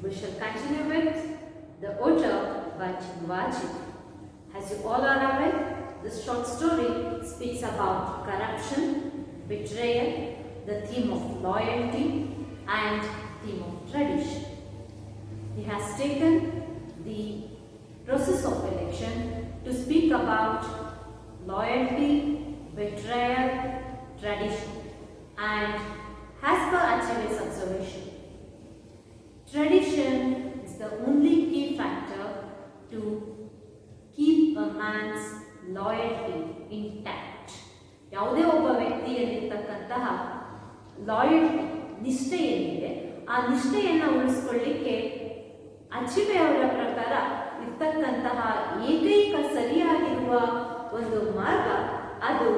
We shall continue with The Otter by Chinwajee. As you all are aware, this short story speaks about corruption, betrayal, the theme of loyalty and theme of tradition. He has taken the process of election to speak about loyalty, betrayal, tradition, and as per Achebe's observation, tradition is the only key factor to keep a man's loyalty intact. ಯಾವುದೇ ಒಬ್ಬ ವ್ಯಕ್ತಿಯಲ್ಲಿರ್ತಕ್ಕಂತಹ loyalty ನಿಷ್ಠೆ ಏನಿದೆ ಆ ನಿಷ್ಠೆಯನ್ನು ಉಳಿಸ್ಕೊಳ್ಳಿಕ್ಕೆ Achebe ಅವರ ಪ್ರಕಾರ ಇರ್ತಕ್ಕಂತಹ ಏಕೈಕ ಸರಿಯಾಗಿರುವ ಒಂದು ಮಾರ್ಗ ಅದು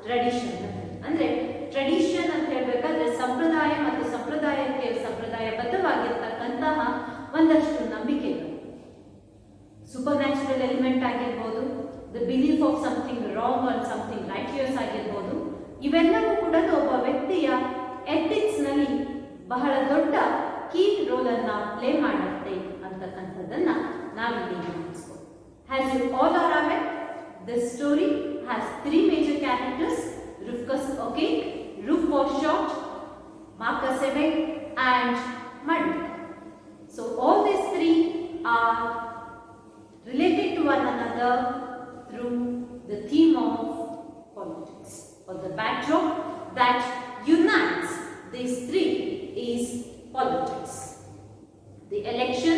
ಟ್ರೆಡಿಷನ್. ಅಂದ್ರೆ ಟ್ರೆಡಿಷನ್ ಅಂತ ಹೇಳ್ಬೇಕಾದ್ರೆ ಸಂಪ್ರದಾಯ ಮತ್ತು ಸಂಪ್ರದಾಯಕ್ಕೆ ಸಂಪ್ರದಾಯಬದ್ಧವಾಗಿರ್ತಕ್ಕಂತಹ ಒಂದಷ್ಟು ನಂಬಿಕೆಗಳು, ಸೂಪರ್ ನ್ಯಾಚುರಲ್ ಎಲಿಮೆಂಟ್ ಆಗಿರ್ಬೋದು, the belief of something wrong or something righteous ಆಗಿರ್ಬೋದು, ಇವೆಲ್ಲವೂ ಕೂಡ ಒಬ್ಬ ವ್ಯಕ್ತಿಯ ಎಥಿಕ್ಸ್ ನಲ್ಲಿ ಬಹಳ ದೊಡ್ಡ ಕೀ ರೋಲ್ ಅನ್ನ ಪ್ಲೇ ಮಾಡುತ್ತೆ ಅಂತಕ್ಕಂಥದ್ದನ್ನ ನಾವಿಲ್ಲಿ ಗಮನಿಸಬಹುದು. As you all are aware, this story has three major characters: Rufus Okik, Ruf for short, Marcus Ebe, and Madik. So all these three are related to one another through the theme of politics, or the backdrop that unites these three is politics. The election,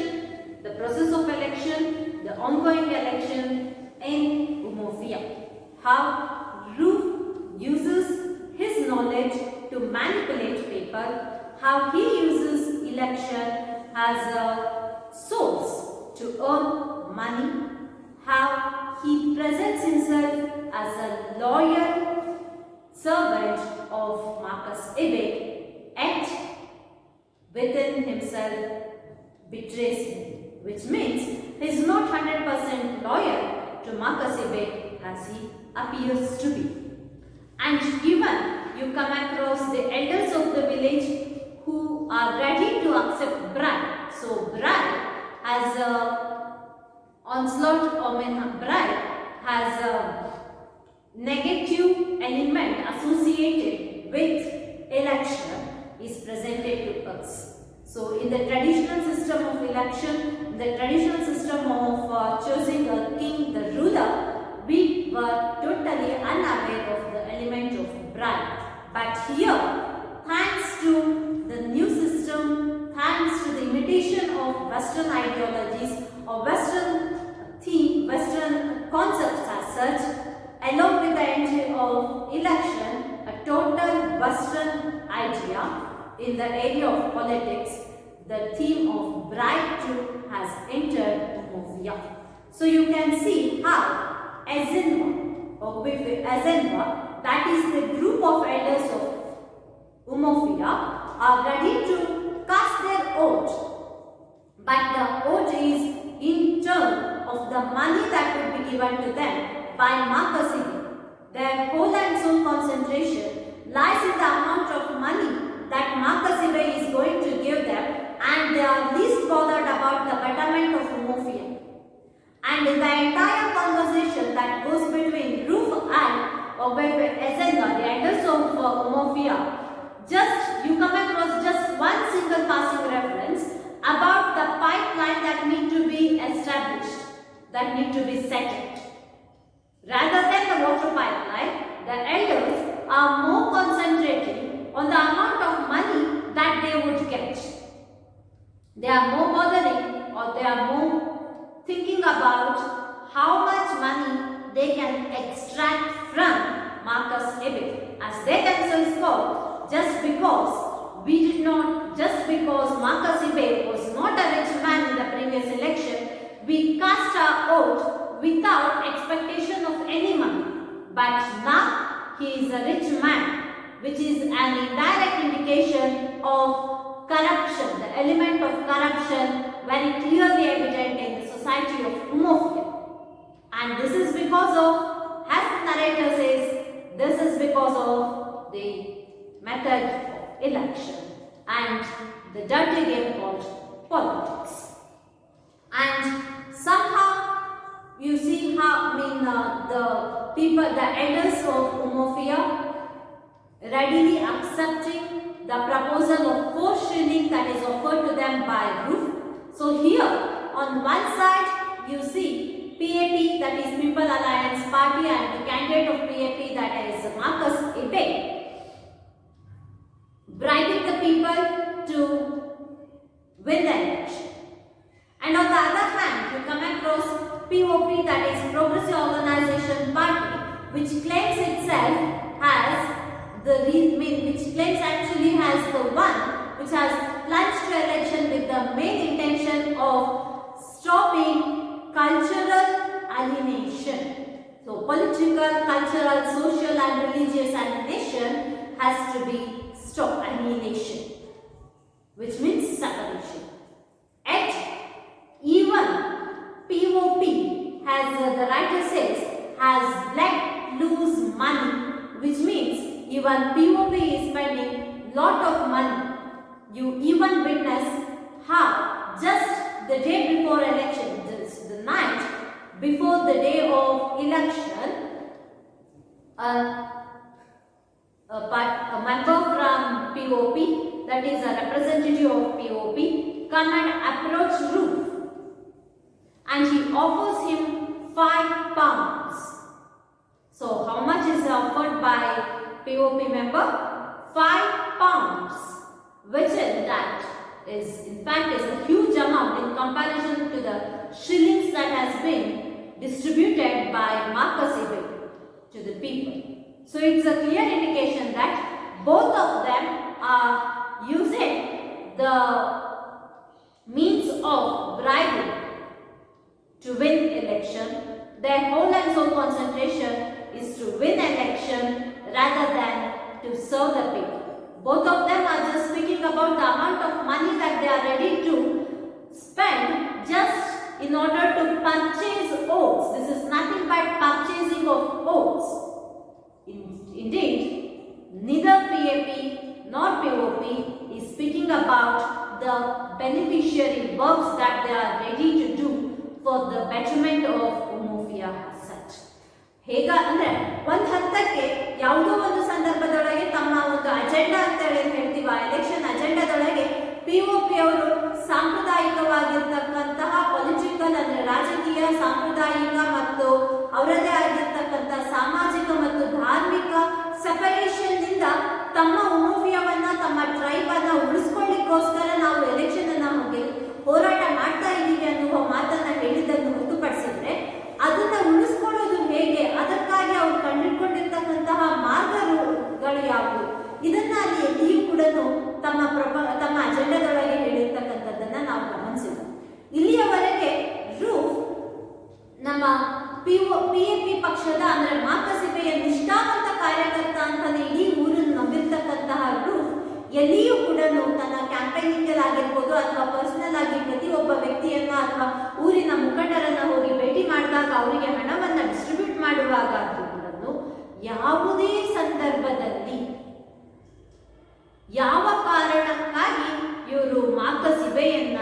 the process of election, the ongoing election in Umuofia. How Ruf uses his knowledge to manipulate people, how he uses election as a source to earn money, how he presents himself as a loyal servant of Marcus Ebe, yet within himself betrays him, which means he is not 100% loyal to Marcus Ebe as he appears to be. And even you come across the elders of the village who are ready to accept bribe. So bribe as a onslaught, or bribe has a negative element associated with election is presented to us. So in the traditional system of election, the traditional system of choosing a king, the ruler, we were totally unaware of the element of bribe. But here, thanks to the new system, thanks to the imitation of Western ideologies or Western theme, Western concepts as such, along with the entry of election, a total Western idea in the area of politics, the theme of bribe too has entered Umuofia. So you can see how Ezenwa, or Ezenwa, that is the group of elders of Umuofia, are ready to cast their vote. But the vote is in turn of the money that will be given to them by Marcus Ebe. Their whole and soul concentration lies in the amount of money that Marcus Ebe is going to give them, and they are least bothered about the betterment of Umuofia. And in the entire conversation that goes between Ruf and Ezenwa, the elders of Umuofia, just you come across just one single passing reference about the pipeline that need to be established, that need to be settled. Rather than the water pipeline, the elders are more concentrating on the amount of money that they would get. They are more bothering, or they are more thinking about how much money they can extract from Marcus Ebe, as they themselves call, just because Marcus Ebe was not a rich man in the previous election, we cast our vote without expectation of any money. But now he is a rich man, which is an indirect indication of corruption, the element of corruption very clearly evident in the society of Umuofia. And this is because of, as the narrator says, this is because of the method of election and the dirty game called politics. And somehow you see how the people, the elders of Umuofia readily accepting the proposal of 4 shilling that is offered to them by Roof. So here on one side you see PAP, that is People Alliance Party, and the candidate of PAP, that is Marcus Ibe, bribing the people to win the election. And on the other hand, you come across POP, that is Progressive Organization Party, which claims itself as which claims actually has the one which has plunged to election with the main intention of stopping cultural alienation. So political, cultural, social and religious alienation has to be stopped. Alienation, which means separation. Yet even POP has, the writer says, has let loose money, which means even POP is spending lot of money. You even witness how just the day before election, the night before the day of election, a member from POP, that is a representative of POP, come and approach Roof, and he offers him £5. So how much is offered by POP member? £5, which is in fact is a huge amount in comparison to the shillings that has been distributed by Marcus Ibe to the people. So it's a clear indication that both of them are using the means of bribing to win election. Their whole and soul concentration is to win election rather than to serve the people. Both of them are just speaking about the amount of money that they are ready to spend just in order to purchase votes. This is nothing but purchasing of votes. Indeed, neither PAP nor POP is speaking about the beneficiary works that they are ready to do for the betterment of Umuofia as such. ಹೇಗ ಅಂದ್ರೆ ಒಂದು ಹಂತಕ್ಕೆ ಯಾವುದೋ ಒಂದು ಸಂದರ್ಭದೊಳಗೆ ತಮ್ಮ ಒಂದು agenda ಅಂತ ಹೇಳ್ತೀವಿ, ಆ ಎಲೆಕ್ಷನ್ ಅಜೆಂಡಾದೊಳಗೆ POP ಅವರು ಸಾಂಪ್ರದಾಯಿಕವಾಗಿರ್ತಕ್ಕಂತಹ ಪೊಲಿಟಿಕಲ್ ಅಂದ್ರೆ ರಾಜಕೀಯ, ಸಾಂಪ್ರದಾಯಿಕ ಮತ್ತು ಅವರದೇ ಆಗಿರ್ತಕ್ಕಂಥ ಸಾಮಾಜಿಕ ಮತ್ತು ಧಾರ್ಮಿಕ ಸೆಪರೇಷನ್ ನಿಂದ ತಮ್ಮ ಉಮೋಫಿಯಾವನ್ನ, ತಮ್ಮ ಟ್ರೈಬ್ ಅನ್ನ ಉಳಿಸ್ಕೊಳ್ಳಿಕ್ಕೋಸ್ಕರ ನಾವು ಎಲೆಕ್ಷನ್ ಅನ್ನ ಹೋರಾಟ ಮಾಡ್ತಾ ಇದ್ದೀವಿ ಅನ್ನುವ ಮಾತನ್ನ ಹೇಳಿದ್ದನ್ನು ಹೊರತುಪಡಿಸಿದ್ರೆ ಅದನ್ನ ಉಳಿಸ್ಕೊಳ್ಳೋದು ಹೇಗೆ, ಅದಕ್ಕಾಗಿ ಅವ್ರು ಕಂಡುಕೊಂಡಿರ್ತಕ್ಕಂತಹ ಮಾರ್ಗಗಳು ಯಾವುವು, ಇದನ್ನ ಅಲ್ಲಿ ಎಲ್ಲಿಯೂ ಕೂಡ ತಮ್ಮ ಅಜೆಂಡಾದೊಳಗೆ ಹೇಳಿರ್ತಕ್ಕಂಥದ್ದನ್ನ ನಾವು ಗಮನಿಸಿಲ್ಲ. ಇಲ್ಲಿಯವರೆಗೆ ರೂಫ್ ನಮ್ಮ PAP ಪಕ್ಷದ ಅಂದ್ರೆ ಮಾರ್ಕಸ್ ಇಬೆಯ ನಿಷ್ಠಾವಂತ ಕಾರ್ಯಕರ್ತ ಅಂತಾನೆ ಇಡೀ ಊರನ್ನು ನಂಬಿರ್ತಕ್ಕಂತಹ ರೂಫ್ ಎಲ್ಲಿಯೂ ಕೂಡ ತನ್ನ ಕ್ಯಾಂಪೇನಿಂಗ್ ಆಗಿರ್ಬೋದು ಅಥವಾ ಪರ್ಸನಲ್ ಆಗಿ ಪ್ರತಿಯೊಬ್ಬ ವ್ಯಕ್ತಿಯನ್ನ ಅಥವಾ ಊರಿನ ಮುಖಂಡರನ್ನ ಹೋಗಿ ಭೇಟಿ ಮಾಡಿದಾಗ ಅವರಿಗೆ ಹಣವನ್ನ ಡಿಸ್ಟ್ರಿಬ್ಯೂಟ್ ಮಾಡುವಾಗ ಕೂಡ ಯಾವುದೇ ಸಂದರ್ಭದಲ್ಲಿ ಯಾವ ಕಾರಣಕ್ಕಾಗಿ ಇವರು ಮಾರ್ಕಸ್ ಇಬೆಯನ್ನ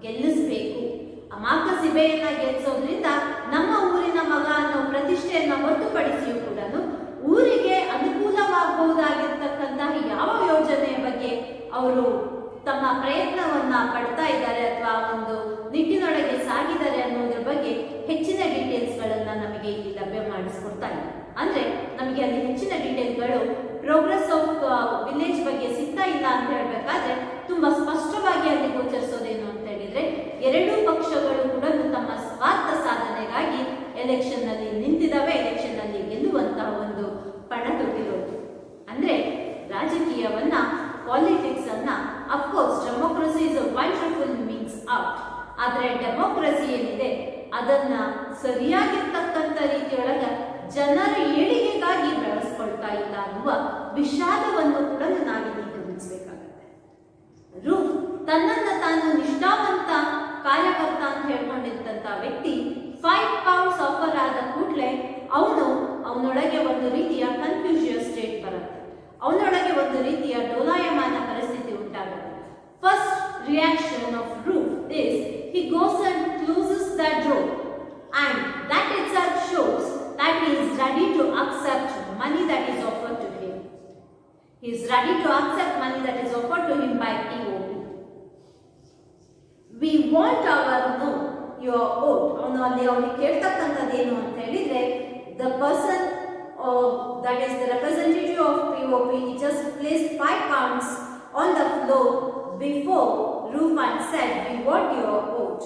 ಗೆಲ್ಲಿಸಬೇಕು, ಆ ಮಾರ್ಕಸ್ ಇಬೆಯನ್ನ ಗೆಲ್ಲಿಸೋದ್ರಿಂದ ನಮ್ಮ ಊರಿನ ಮಗ ಅನ್ನೋ ಪ್ರತಿಷ್ಠೆಯನ್ನ ಹೊರತುಪಡಿಸಿಯೂ ಕೂಡ ಊರಿಗೆ ಅನುಕೂಲವಾಗಬಹುದಾಗಿರ್ತಕ್ಕಂತಹ ಯಾವ ಯೋಜನೆಯ ಬಗ್ಗೆ ಅವರು ತಮ್ಮ ಪ್ರಯತ್ನವನ್ನ ಪಡ್ತಾ ಇದ್ದಾರೆ ಅಥವಾ ಒಂದು ನಿಟ್ಟಿನೊಳಗೆ ಸಾಗಿದ್ದಾರೆ ಅನ್ನೋದ್ರ ಬಗ್ಗೆ ಹೆಚ್ಚಿನ ಡೀಟೇಲ್ಸ್ಗಳನ್ನ ನಮಗೆ ಇಲ್ಲಿ ಲಭ್ಯ ಮಾಡಿಸ್ಕೊಡ್ತಾ ಇಲ್ಲ. ಅಂದ್ರೆ ನಮಗೆ ಅಲ್ಲಿ ಹೆಚ್ಚಿನ ಡೀಟೇಲ್ಗಳು ಪ್ರೋಗ್ರೆಸ್ ಆಫ್ ವಿಲೇಜ್ ಬಗ್ಗೆ ಸಿಗ್ತಾ ಇಲ್ಲ ಅಂತ ಹೇಳ್ಬೇಕಾದ್ರೆ ತುಂಬಾ ಸ್ಪಷ್ಟವಾಗಿ ಅಲ್ಲಿ ಗೋಚರಿಸೋದೇನು ಅಂತ ಹೇಳಿದ್ರೆ ಎರಡೂ ಪಕ್ಷಗಳು ಕೂಡ ತಮ್ಮ ಸ್ವಾರ್ಥ ಸಾಧನೆಗಾಗಿ ಎಲೆಕ್ಷನ್ ನಲ್ಲಿ ನಿಂತಿದ್ದಾವೆ, ಎಲೆಕ್ಷನ್ ನಲ್ಲಿ ಗೆಲ್ಲುವಂತಹ ಒಂದು ಪಣ ತೊಟ್ಟಿರೋದು. ಅಂದ್ರೆ ರಾಜಕೀಯವನ್ನ, ಪಾಲಿಟಿಕ್ಸ್ ಅನ್ನ, of course democracy is a wonderful means out, ಆದ್ರೆ ಡೆಮೋಕ್ರಸಿ ಏನಿದೆ ಅದನ್ನ ಸರಿಯಾಗಿರ್ತಕ್ಕಂಥ ರೀತಿಯೊಳಗ ಜನರ ಏಳಿಗೆಗಾಗಿ ಬೆಳೆಸ್ಕೊಳ್ತಾ ಇಲ್ಲ ಅನ್ನುವ ವಿಷಾದವನ್ನು ಕೂಡ ನಾವಿಲ್ಲಿ ಗಮನಿಸಬೇಕಾಗುತ್ತೆ. ರೂಫ್ ತನ್ನನ್ನ ತಾನು ನಿಷ್ಠಾವಂತ ಕಾರ್ಯಕರ್ತ ಅಂತ ಹೇಳ್ಕೊಂಡಿದ್ದಂತ ವ್ಯಕ್ತಿ £5 ಆಫರ್ ಆದ ಕೂಡಲೇ ಅವನೊಳಗೆ ಒಂದು ರೀತಿಯ ಕನ್ಫ್ಯೂಷಿಯಸ್ ಸ್ಟೇಟ್ ಬರುತ್ತೆ, ಅವನೊಳಗೆ ಒಂದು ರೀತಿಯ ಡೋಲಾಯಮಾನ ಪರಿಸ್ಥಿತಿ ಉಂಟಾಗುತ್ತೆ. First reaction of goes and closes the door, and that itself shows that he is ready to accept money that is offered to him. He is ready to accept money that is offered to him by POP. We want our no, your vote. ಅವನು ಅಲ್ಲಿ ಅವ್ರಿಗೆ ಕೇಳ್ತಕ್ಕಂಥದ್ದು ಏನು ಅಂತ ಹೇಳಿದ್ರೆ, the person that is the representative of POP, he just placed 5 pounds on the floor before Roof and said, we want your vote.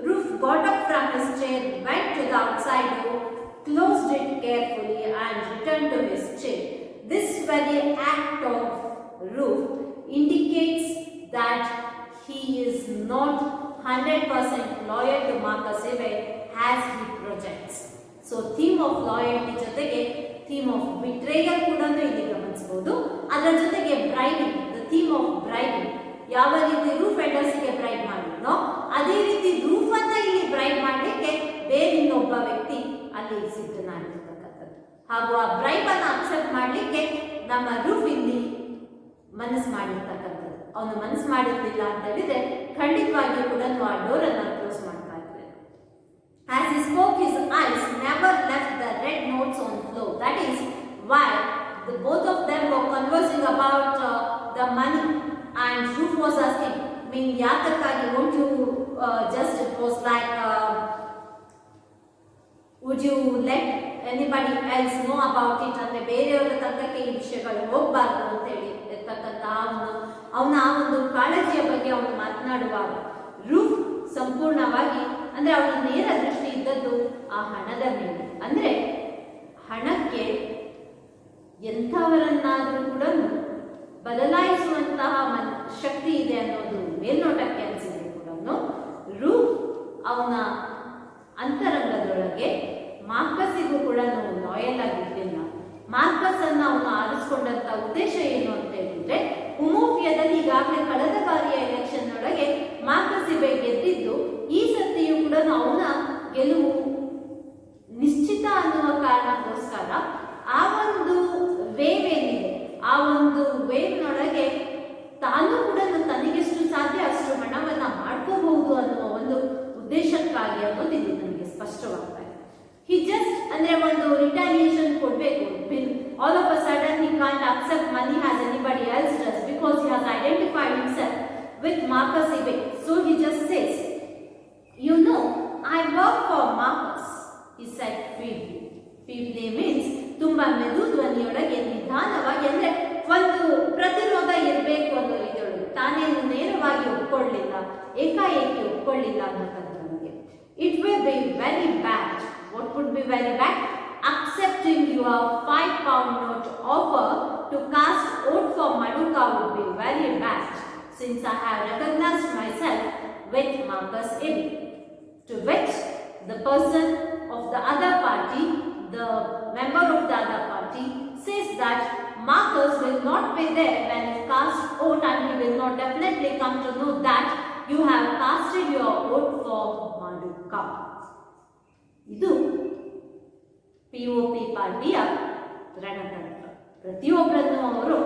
Roof got up from his chair, went to the outside door, closed it carefully and returned to his chair. This very act of Roof indicates that he is not 100% loyal to Marcus Abbott as he projects. So theme of loyalty ಜೊತೆಗೆ theme of betrayal ಕೂಡ ಇಲ್ಲಿ ಗಮನಿಸಬಹುದು. ಅದರ ಜೊತೆಗೆ ಬ್ರೈಡಿಂಗ್, the theme of ಬ್ರೈಡಿಂಗ್, ಯಾವ ರೀತಿ roof ಎಂಡರ್ಸ್ಗೆ bride ಮಾಡಿದ್ನೋ ಅದೇ ರೀತಿ ರೂಫ್ ಅನ್ನ ಇಲ್ಲಿ ಬ್ರೈಡ್ ಮಾಡಲಿಕ್ಕೆ ಬೇರೆ ಇನ್ನೊಬ್ಬ ವ್ಯಕ್ತಿ ಅಲ್ಲಿ ಸಿದ್ಧನಾಗಿರ್ತಕ್ಕಂಥದ್ದು. ಹಾಗೂ ಆ ಬ್ರೈಡ್ ಅನ್ನ ಅಕ್ಸೆಪ್ಟ್ ಮಾಡಲಿಕ್ಕೆ ನಮ್ಮ ರೂಫ್ ಇಲ್ಲಿ ಮನಸ್ಸು ಮಾಡಿರ್ತಕ್ಕಂಥದ್ದು. ಅವನು ಮನಸ್ಸು ಮಾಡಿರ್ಲಿಲ್ಲ ಅಂತ ಹೇಳಿದ್ರೆ ಖಂಡಿತವಾಗಿಯೂ ಕೂಡ ಆ ಡೋರ್ ಅನ್ನ ಕ್ಲೋಸ್ ಮಾಡ್ತಾ ಇದ್ದಾರೆ. As he spoke, his eyes never left the red notes on the floor. That is why both of them were conversing about the money, and Roof was asking, I mean, yatakagi, won't you just, it was like, would you let anybody else know about it? ಅಂದರೆ ಬೇರೆಯವರ ತನಕಕ್ಕೆ ಈ ವಿಷಯಗಳು ಹೋಗಬಾರ್ದು ಅಂತ ಹೇಳಿ ಇರ್ತಕ್ಕಂಥ ಅವನ ಆ ಒಂದು ಕಾಳಜಿಯ ಬಗ್ಗೆ ಅವನು ಮಾತನಾಡುವಾಗ ರೂಫ್ ಸಂಪೂರ್ಣವಾಗಿ ಅಂದರೆ ಅವನ ನೇರ ದೃಷ್ಟಿ ಇದ್ದದ್ದು ಆ ಹಣದ ಮೇಲೆ. ಅಂದರೆ ಹಣಕ್ಕೆ ಎಂಥವರನ್ನಾದರೂ ಕೂಡ ಬದಲಾಯಿಸುವಂತಹ ಶಕ್ತಿ ಇದೆ ಅನ್ನೋದು ಮೇಲ್ನೋಟಕ್ಕೆ ಅನಿಸಿದೆ ಕೂಡ ರೂಫ್ ಅವನ ಅಂತರಂಗದೊಳಗೆ ಮಾರ್ಕಸ್ಸಿಗೂ ಕೂಡ ಲಾಯಲ್ ಆಗಿರಲಿಲ್ಲ. ಮಾರ್ಕಸ್ ಅನ್ನು ಅವನು ಆರಿಸಿಕೊಂಡಂತ ಉದ್ದೇಶ ಏನು ಅಂತ ಹೇಳಿದ್ರೆ, ಉಮೋಫಿಯಾದಲ್ಲಿ ಈಗಾಗಲೇ ಕಳೆದ ಬಾರಿಯ ಎಲೆಕ್ಷನ್ ಒಳಗೆ ಮಾರ್ಕಸ್ ಅಬ್ಬೆಟ್ ಗೆದ್ದಿದ್ದು, ಈ ಸತಿಯೂ ಕೂಡ ಅವನ ಗೆಲುವು ನಿಶ್ಚಿತ ಅನ್ನುವ ಕಾರಣಕ್ಕೋಸ್ಕರ ಆ ಒಂದು ವೇವ್ ಏನಿದೆ, ಆ ಒಂದು ವೇವ್ನೊಳಗೆ ತಾನು ಕೂಡ ತನಗೆಷ್ಟು ಸಾಧ್ಯ ಅಷ್ಟು ಹಣವನ್ನ ಮಾಡ್ಕೋಬಹುದು ಅನ್ನುವ ಒಂದು ಉದ್ದೇಶಕ್ಕಾಗಿ ಅನ್ನೋದು ಇಲ್ಲಿ ನನಗೆ ಸ್ಪಷ್ಟವಾಗ್ತಾ ಇದೆ. ಹಿ ಜಸ್ಟ್ ಅಂದ್ರೆ ಒಂದು ರಿಟಾಲಿಯೇಷನ್ ಕೊಡಬೇಕು. All of a sudden he can't accept money as anybody else does because he has identified himself with Marcus Ibe. So he just says, you know, I work for Marcus, he said feebly. Feebly means ತುಂಬಾ ಮೆದು ಧ್ವನಿಯೊಳಗೆ ನಿಧಾನವಾಗಿ, ಅಂದ್ರೆ ಒಂದು ಪ್ರತಿರೋಧ ಇರಬೇಕು ಅನ್ನೋ ರೀತಿಯೊಳಗೆ, ತಾನೇನು ನೇರವಾಗಿ ಒಪ್ಕೊಳ್ಳಿಲ್ಲ, ಏಕಾಏಕಿ ಒಪ್ಕೊಳ್ಳಿಲ್ಲ ಅನ್ನೋದಕ್ಕೆ. It will be very bad. What would be very bad? Accepting your 5 pound note offer to cast vote for Maduka would be very bad, since I have recognized myself with Marcus Abbey. To which the person of the other party, the member of the other party, says that Marcus will not be there when you cast vote, and he will not definitely come to know that you have casted your vote for Maduka. ಇದು POP ಪಾರ್ಟಿಯ ರಣತಂತ್ರ. ಪ್ರತಿಯೊಬ್ಬರನ್ನು ಅವರು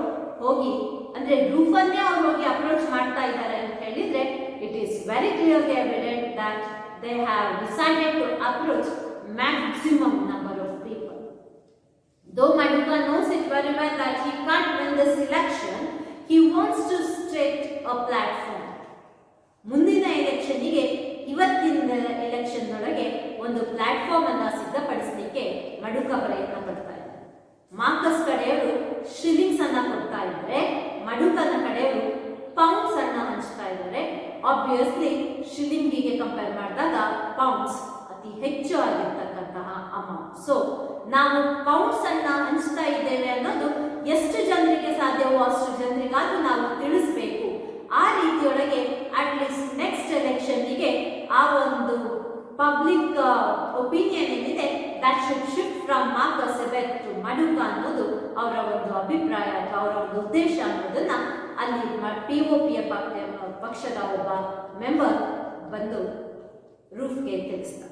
ಹೋಗಿ ಅಂದ್ರೆ ರೂಫನ್ನೇ ಅವರು ಹೋಗಿ approach ಮಾಡ್ತಾ ಇದ್ದಾರೆ ಅಂತ ಹೇಳಿದ್ರೆ, it is very clearly evident that they have decided to approach maximum number of people. Though Maduka knows it very well that he can't win this election, he wants to set a platform. ಮುಂದಿನ ಎಲೆಕ್ಷನ್ನಿಗೆ, ಇವತ್ತಿನ election ಒಳಗೆ ಒಂದು platform ಅನ್ನ ಸಿದ್ಧಪಡಿಸಲಿಕ್ಕೆ ಮಡುಕ ಪ್ರಯತ್ನ ಪಡ್ತಾ ಇದ್ದಾರೆ. Marcus ಕಡೆಯವರು ಶಿಲಿಂಗ್ಸ್ ಅನ್ನ ಕೊಡ್ತಾ ಇದ್ದಾರೆ, ಮಡುಕನ ಕಡೆಯವರು ಪೌಂಡ್ಸ್ ಅನ್ನ ಹಂಚ್ತಾ ಇದ್ದಾರೆ. ಆಬ್ವಿಯಸ್ಲಿ ಶಿಲಿಂಗಿಗೆ ಕಂಪೇರ್ ಮಾಡಿದಾಗ ಪೌಂಡ್ಸ್ ಅತಿ ಹೆಚ್ಚು ಆಗಿರ್ತಕ್ಕಂತಹ ಅಮೌಂಟ್. ಸೊ ನಾವು ಪೌಂಡ್ಸ್ ಅನ್ನ ಹಂಚ್ತಾ ಇದ್ದೇವೆ ಅನ್ನೋದು ಎಷ್ಟು ಜನರಿಗೆ ಸಾಧ್ಯವೋ ಅಷ್ಟು ಜನರಿಗಾದ್ರೂ ನಾವು ತಿಳಿಸ್ಬೇಕು. ಆ ರೀತಿಯೊಳಗೆ ಅಟ್ಲೀಸ್ಟ್ ನೆಕ್ಸ್ಟ್ ಎಲೆಕ್ಷನ್ನಿಗೆ ಆ ಒಂದು ಪಬ್ಲಿಕ್ ಒಪಿನಿಯನ್ ಏನಿದೆ, that should shift from Marcus Ibe to Maduka ಅನ್ನೋದು ಅವರ ಒಂದು ಅಭಿಪ್ರಾಯ ಅಥವಾ ಅವರ ಒಂದು ಉದ್ದೇಶ ಅನ್ನೋದನ್ನ ಅಲ್ಲಿ POPಯ ಪಕ್ಷದ ಒಬ್ಬ ಮೆಂಬರ್ ಬಂದು ರೂಫ್ಗೆ ತಿಳಿಸ್ತಾರೆ.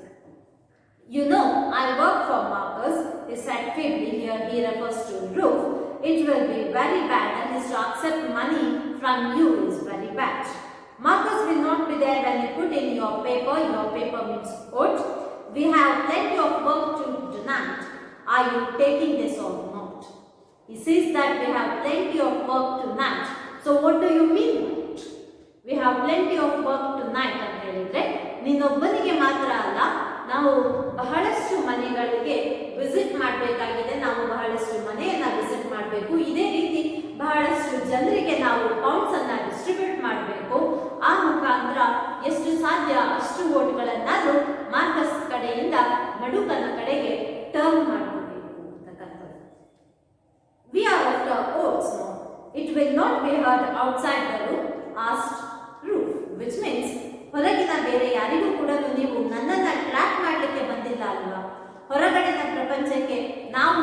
You know, I work for Marcus, he said feebly. Here he refers to Roof. It will be very bad, and to accept money from you is very bad. Markers will not be there when you put in your paper. Your paper means oat. We have plenty of work to do tonight. Are you taking this or not? He says that we have plenty of work tonight. So what do you mean by it? We have plenty of work tonight ಅಂತ ಹೇಳಿದ್ರೆ ನೀನೊಬ್ಬನಿಗೆ ಮಾತ್ರ ಅಲ್ಲ, ನಾವು ಬಹಳಷ್ಟು ಮನೆಗಳಿಗೆ visit ಮಾಡಬೇಕಾಗಿದೆ. ನಾವು ಬಹಳಷ್ಟು ಮನೆಯನ್ನ ವಿಸಿಟ್ ಮಾಡಬೇಕು. ಇದೇ ರೀತಿ ಬಹಳಷ್ಟು ಜನರಿಗೆ ನಾವು ಪೌಂಡ್ಸ್ ಅನ್ನ ಡಿಸ್ಟ್ರಿಬ್ಯೂಟ್ ಮಾಡಬೇಕು. ಆ ಮುಖಾಂತರ ಎಷ್ಟು ಸಾಧ್ಯ ಅಷ್ಟು ವೋಟ್ಗಳನ್ನಾದ್ರೂ ಮಾರ್ಕಸ್ ಕಡೆಯಿಂದ ಮಡುಕನ ಕಡೆಗೆ ಟರ್ನ್ ಮಾಡಬೇಕು ಅಂತಕ್ಕಂಥದ್ದು. We are after oats now. It will not be heard outside the room, asked Ruth, which means ಹೊರಗಿನ ಬೇರೆ ಯಾರಿಗೂ ಕೂಡ ನೀವು ನನ್ನನ್ನ ಟ್ರ್ಯಾಕ್ ಮಾಡಲಿಕ್ಕೆ ಬಂದಿಲ್ಲ ಅಲ್ವಾ. ಹೊರಗಡೆನ ಪ್ರಪಂಚಕ್ಕೆ ನಾವು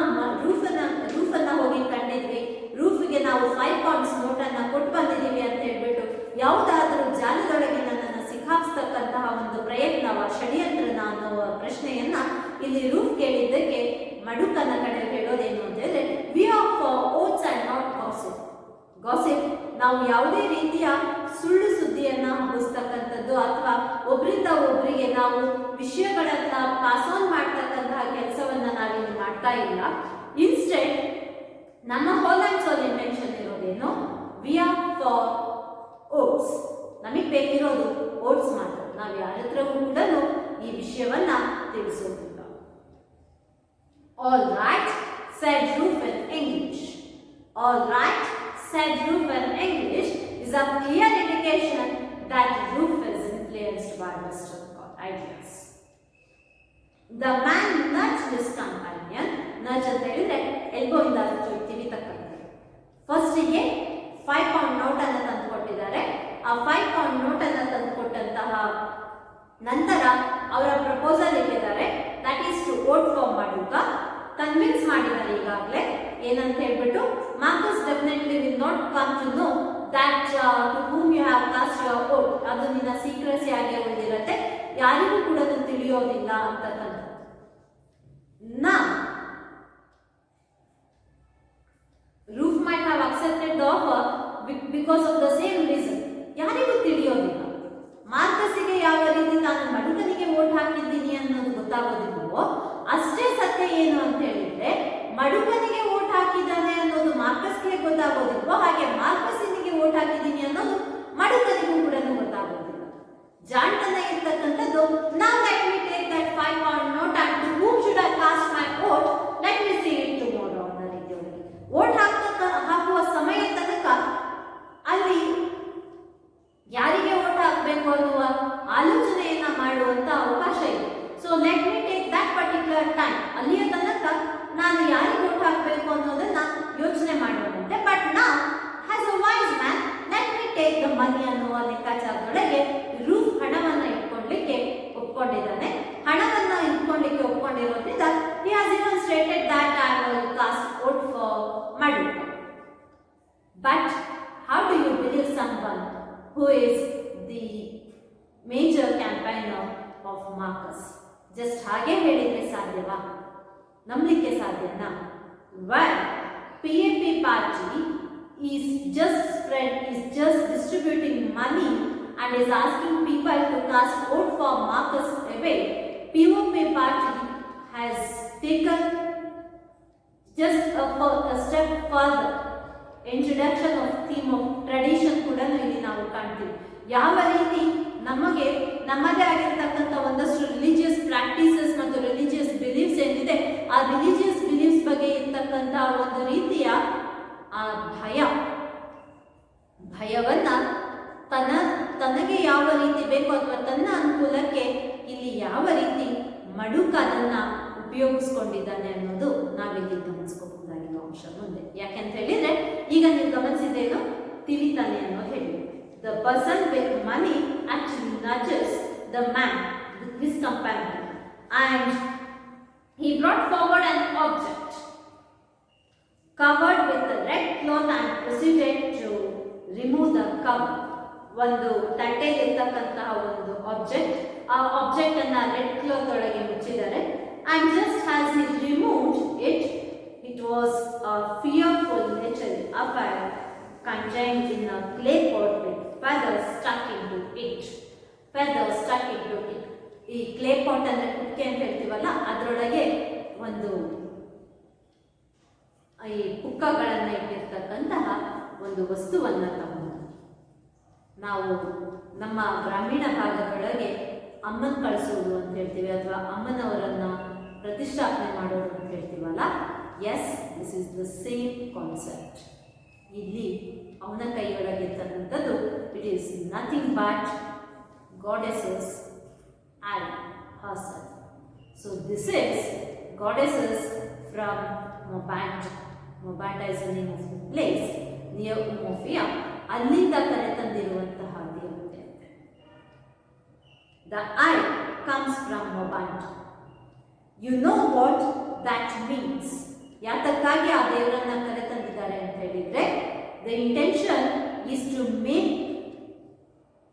ರೂಫನ್ನ ಹೋಗಿ ಕಂಡಿದ್ವಿ, ರೂಫ್ಗೆ ನಾವು 5 pounds ನೋಟನ್ನ ಕೊಟ್ಟು ಬಂದಿದ್ದೀವಿ ಅಂತ ಹೇಳ್ಬಿಟ್ಟು ಯಾವುದಾದ್ರೂ ಜಾಲದೊಳಗೆ ನನ್ನನ್ನು ಸಿಕ್ಕಾಕ್ಸ್ತಕ್ಕಂತಹ ಒಂದು ಪ್ರಯತ್ನವ, ಷಡ್ಯಂತ್ರನ ಅನ್ನುವ ಪ್ರಶ್ನೆಯನ್ನ ಇಲ್ಲಿ ರೂಫ್ ಕೇಳಿದ್ದಕ್ಕೆ ಮಡುಕನ ಕಡೆ ಹೇಳೋದೇನು ಅಂತ ಹೇಳಿದ್ರೆ, V are for oats and not gossip. Gossip ನಾವು ಯಾವುದೇ ರೀತಿಯ ಸುಳ್ಳು ಸುದ್ದಿಯನ್ನ ಹಬ್ಬಿಸ್ತಕ್ಕಂಥದ್ದು ಅಥವಾ ಒಬ್ಬರಿಂದ ಒಬ್ಬರಿಗೆ ನಾವು ವಿಷಯಗಳನ್ನ ಪಾಸ್ ಆನ್ ಮಾಡ್ತಕ್ಕಂತಹ ಕೆಲಸವನ್ನ ನಾವಿಲ್ಲಿ ಮಾಡ್ತಾ ಇಲ್ಲ. ಇನ್ಸ್ಟೆಡ್ ನಮ್ಮ ಹೋಲ್ ಅಂಡ್ ಸೋಲ್ ಇಂಟೆನ್ಷನ್ ಇರೋದೇನು, ವಿ ಆರ್ ಫಾರ್ ಓಟ್ಸ್. ನಮಗೆ ಬೇಕಿರೋದು ಓಟ್ಸ್ ಮಾತ್ರ. ನಾವು ಯಾರ ಹತ್ರವೂ ಕೂಡ ಈ ವಿಷಯವನ್ನ ತಿಳಿಸೋದಿಲ್ಲ. All right, said Ruth in English. All right, said Ruth in English is a clear indication that Ruth is influenced by Western ideas. The man nudged his companion. Nudge ಅಂತ ಹೇಳಿದ್ರೆ ಎಲ್ಬೋ ಇಂದ ತಿವಿ ತಕ್ಕಂತೆ. ಫಸ್ಟಿಗೆ 5 pound ನೋಟ್ ಅನ್ನು ತಂದು ಕೊಟ್ಟಿದ್ದಾರೆ. ಆ 5 pound note ಅನ್ನು ತಂದು ಕೊಟ್ಟಂತಹ ನಂತರ ಅವರ ಪ್ರಪೋಸಲ್ ಇಟ್ಟಿದ್ದಾರೆ, that is to vote for Maduka. Convince ಮಾಡಿದ್ದಾರೆ ಈಗಾಗಲೇ ಏನಂತ ಹೇಳ್ಬಿಟ್ಟು, Marcus definitely will not come to know that to whom you have cast your vote. ಅದು ನಿನ್ನ ಸೀಕ್ರೆಸಿ ಆಗಿ ಉಳಿದಿರುತ್ತೆ, ಯಾರಿಗೂ ಕೂಡ ತಿಳಿಯೋದಿಲ್ಲ ಅಂತಕ್ಕಂಥದ್ದು. Now Ruth might have accepted the offer because of the same reason. ಯಾರಿಗೂ ತಿಳಿಯೋದಿಲ್ಲ. ಮಾರ್ಕಸ್ಸಿಗೆ ಯಾವ ರೀತಿ ತಾನು ಮಡುಕನಿಗೆ ವೋಟ್ ಹಾಕಿದ್ದೀನಿ ಅನ್ನೋದು ಗೊತ್ತಾಗೋದಿಲ್ವೋ ಅಷ್ಟೇ ಸತ್ಯ ಏನು ಅಂತ ಹೇಳಿದ್ರೆ, ಮಡುಕನಿಗೆ ವೋಟ್ ಹಾಕಿದ್ದಾನೆ ಅನ್ನೋದು ಮಾರ್ಕಸ್ಗೆ ಗೊತ್ತಾಗೋದಿಲ್ವೋ ಹಾಗೆ ಮಾರ್ಕಸ್ಸಿನಿಗೆ ವೋಟ್ ಹಾಕಿದ್ದೀನಿ ಅನ್ನೋದು ಮಡುಕನಿಗೂ ಕೂಡ ಗೊತ್ತಾಗೋದಿಲ್ಲ. ಜಾಣ್ತನ ಇರ್ತಕ್ಕಂಥದ್ದು, now let me take that 5 pound note and to whom should I cast my vote, let me see it tomorrow ಅನ್ನೋ ರೀತಿಯೊಳಗೆ ವೋಟ್ ಹಾಕುವ ಸಮಯ ತನಕ ಅಲ್ಲಿ ಯಾರಿಗೆ ವೋಟ್ ಹಾಕಬೇಕು ಅನ್ನುವ ಆಲೋಚನೆಯನ್ನ ಮಾಡುವಂತ ಅವಕಾಶ ಇದೆ. So let me take that particular time, ಅಲ್ಲಿಯ ತನಕ ನಾನು ಯಾರಿಗೆ ವೋಟ್ ಹಾಕಬೇಕು ಅನ್ನೋದನ್ನ ಯೋಚನೆ ಮಾಡುವಂತೆ. ಬಟ್ ನಾವು has a wise man let me take the money ಅನ್ನುವ ಲೆಕ್ಕಾಚಾರದೊಳಗೆ ರೂಫ್ ಹಣವನ್ನ ಇಟ್ಕೊಳ್ಳಿಕ್ಕೆ ಒಪ್ಕೊಂಡಿದ್ದಾನೆ. ಹಣವನ್ನ ಇಟ್ಕೊಳ್ಳಿಕ್ಕೆ ಒಪ್ಕೊಂಡಿರೋದ್ರಿಂದ he has even stated that I will cast vote for Maduka. But how do you believe someone who is the major campaigner of Marcus? Just ಹಾಗೆ ಹೇಳಿದ್ರೆ ಸಾಧ್ಯವಾ? ನಂಬಲಿಕ್ಕೆ ಸಾಧ್ಯನಾ? Well, PAP party is just distributing money and is asking people to cast vote for Marcus away. POP party has taken just a step further. Introduction of theme of tradition ಕೂಡ ಇಲ್ಲಿ ನಾವು ಕಾಣ್ತೀವಿ. ಯಾವ ರೀತಿ ನಮಗೆ ನಮ್ಮದೇ ಆಗಿರ್ತಕ್ಕಂಥ ಒಂದಷ್ಟು ರಿಲಿಜಿಯಸ್ ಪ್ರಾಕ್ಟೀಸಸ್ ಮತ್ತು ರಿಲಿಜಿಯಸ್ ಬಿಲೀಫ್ಸ್ ಏನಿದೆ, ಆ ರಿಲಿಜಿಯಸ್ ಬಿಲೀಫ್ಸ್ ಬಗ್ಗೆ ಇರ್ತಕ್ಕಂಥ ಒಂದು ರೀತಿಯ ಆ ಭಯವನ್ನ ತನಗೆ ಯಾವ ರೀತಿ ಬೇಕು ಅಥವಾ ತನ್ನ ಅನುಕೂಲಕ್ಕೆ ಇಲ್ಲಿ ಯಾವ ರೀತಿ ಮಡುಕ ಅದನ್ನ ಉಪಯೋಗಿಸ್ಕೊಂಡಿದ್ದಾನೆ ಅನ್ನೋದು ನಾವಿಲ್ಲಿ ಗಮನಿಸ್ಕೋಬಹುದಾಗಿರೋ ಅಂಶ ಮುಂದೆ. ಯಾಕೆಂತ ಹೇಳಿದ್ರೆ ಈಗ ನೀವು ಗಮನಿಸಿದ್ದೇನು ತಿಳಿತಾನೆ ಅನ್ನೋದು ಹೇಳಿ, the person with money actually nudges the man with his companion and he brought forward an object covered with a red cloth and proceeded to remove the cover. ಒಂದು ತಟ್ಟೆಯಲ್ಲಿರ್ತಕ್ಕಂತಹ ಒಂದು ಆಬ್ಜೆಕ್ಟ್, ಆ ಆಬ್ಜೆಕ್ಟ್ ಅನ್ನ ರೆಡ್ ಕ್ಲಾತ್ ಒಳಗೆ ಮುಚ್ಚಿದ್ದಾರೆ. And just as he removed it, it was a fearful little affair contained in a clay pot with feathers stuck into it. Feathers stuck into it. ಈ clay pot ಅಂದ್ರೆ ಕುಕ್ಕೆ ಅಂತ ಹೇಳ್ತೀವಲ್ಲ, ಅದರೊಳಗೆ ಒಂದು ಈ ಪುಕ್ಕಗಳನ್ನ ಇಟ್ಟಿರ್ತಕ್ಕಂತಹ ಒಂದು ವಸ್ತುವನ್ನ ತಗೊಂಡು ನಾವು ನಮ್ಮ ಗ್ರಾಮೀಣ ಭಾಗದೊಳಗೆ ಅಮ್ಮನ ಕಳಿಸೋದು ಅಂತ ಹೇಳ್ತೀವಿ, ಅಥವಾ ಅಮ್ಮನವರನ್ನ ಪ್ರತಿಷ್ಠಾಪನೆ ಮಾಡೋದು ಅಂತ ಹೇಳ್ತೀವಲ್ಲ. Yes, this is the same concept. ಇಲ್ಲಿ ಅವನ ಕೈಯೊಳಗೆ ಇರ್ತಕ್ಕಂಥದ್ದು it is nothing but goddesses and herself. So this is goddesses from Mbanta. Mbanta is the name of the place near Umuofia. ಅಲ್ಲಿಂದ ಕರೆತಂದಿರುವಂತಹ ದೇವತೆ. The eye comes from Mbanta. You know what that means. ಯಾತಕ್ಕಾಗಿ ಆ ದೇವರನ್ನ ಕರೆತಂದಿದ್ದಾರೆ ಅಂತ ಹೇಳಿದ್ರೆ, the intention is to make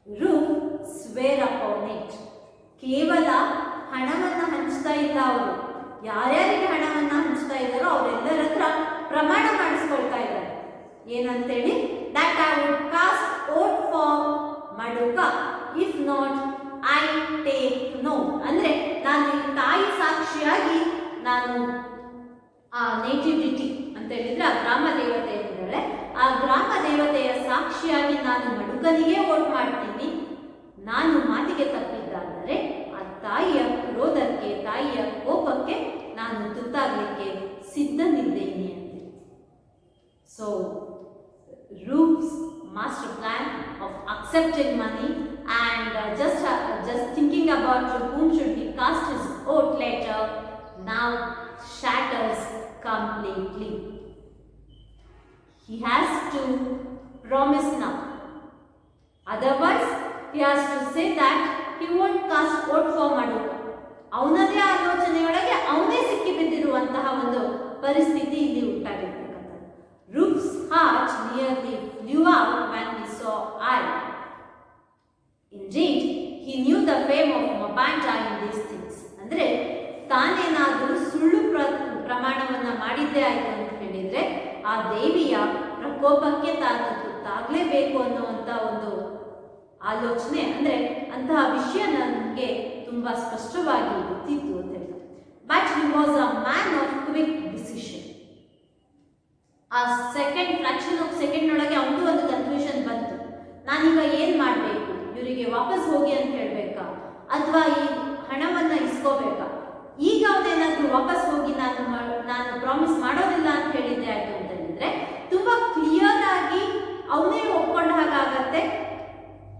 Roof swear upon it. ಕೇವಲ ಹಣವನ್ನ ಹಂಚ್ತಾ ಇಲ್ಲ ಅವರು, ಯಾರ್ಯಾರಿಗೆ ಹಣವನ್ನ ಹಂಚ್ತಾ ಇದ್ದಾರೋ ಅವರೆಲ್ಲರ ಹತ್ರ ಪ್ರಮಾಣ ಮಾಡಿಸ್ಕೊಳ್ತಾ ಇದ್ದಾರೆ. ಏನಂತೇಳಿ, that I would cast vote for Maduka, if not I take no. ಅಂದ್ರೆ ನಾನು ತಾಯಿ ಸಾಕ್ಷಿಯಾಗಿ ನಾನು ಆ ನೇಟಿವಿಟಿ ಅಂತ ಹೇಳಿದ್ರೆ ಆ ಗ್ರಾಮ ದೇವತೆ ಏನಿದ್ದಾಳೆ, ಆ ಗ್ರಾಮ ದೇವತೆಯ ಸಾಕ್ಷಿಯಾಗಿ ನಾನು ಮಡುಕನಿಗೆ ವೋಟ್ ಮಾಡ್ತೀನಿ. ನಾನು ಮಾತಿಗೆ ತಪ್ಪಿದ್ದಾದರೆ ಆ ತಾಯಿಯ ಕ್ರೋಧಕ್ಕೆ, ತಾಯಿಯ ಕೋಪಕ್ಕೆ ನಾನು ತುತ್ತಾಗಲಿಕ್ಕೆ ಸಿದ್ಧನಿದ್ದೇನೆ ಅಂತ. So roofs master plan of accepting money and just thinking about whom should be cast his vote later now shatters completely. He has to promise now, otherwise he has to say that he won't cast vote for Maduka. ಅವನದೇ ಆಲೋಚನೆಯೊಳಗೆ ಅವನೇ ಸಿಕ್ಕಿ ಬಿದ್ದಿರುವಂತಹ ಒಂದು ಪರಿಸ್ಥಿತಿ ಇಲ್ಲಿ ಉಂಟಾಗಿರ್ತಕ್ಕಂಥದ್ದು. Roof's heart nearly flew out when he saw I. Indeed, he knew the fame of Mabanta in these things. ಅಂದ್ರೆ ತಾನೇನಾದರೂ ಸುಳ್ಳು ಪ್ರಮಾಣವನ್ನ ಮಾಡಿದ್ದೇ ಆಯ್ತು ಅಂತ ಹೇಳಿದ್ರೆ ಆ ದೇವಿಯ ಪ್ರಕೋಪಕ್ಕೆ ತಾನು ತುತ್ತಾಗಲೇಬೇಕು ಅನ್ನುವಂಥ ಒಂದು ಆಲೋಚನೆ, ಅಂದ್ರೆ ಅಂತಹ ವಿಷಯ ನನಗೆ ತುಂಬಾ ಸ್ಪಷ್ಟವಾಗಿ ಗೊತ್ತಿತ್ತು ಅಂತ ಹೇಳ್ತಾರೆ. But he was a man of quick decision. ಆ ಫ್ರಾಕ್ಷನ್ ಆಫ್ ಸೆಕೆಂಡ್ ಒಳಗೆ ಅವನಿಗೂ ಒಂದು ಕನ್ಫ್ಯೂಷನ್ ಬಂತು. ನಾನೀಗ ಏನ್ ಮಾಡಬೇಕು, ಇವರಿಗೆ ವಾಪಸ್ ಹೋಗಿ ಅಂತ ಹೇಳ್ಬೇಕಾ ಅಥವಾ ಈ ಹಣವನ್ನ ಇಸ್ಕೋಬೇಕಾ? ಈಗ ಅವನೇನಾದ್ರೂ ವಾಪಸ್ ಹೋಗಿ ನಾನು ಪ್ರಾಮಿಸ್ ಮಾಡೋದಿಲ್ಲ ಅಂತ ಹೇಳಿದ್ದೆ ಆಯ್ತು ಅಂತ ಹೇಳಿದ್ರೆ ತುಂಬಾ ಕ್ಲಿಯರ್ ಆಗಿ ಅವನೇ ಒಪ್ಕೊಂಡ ಹಾಗಾಗತ್ತೆ.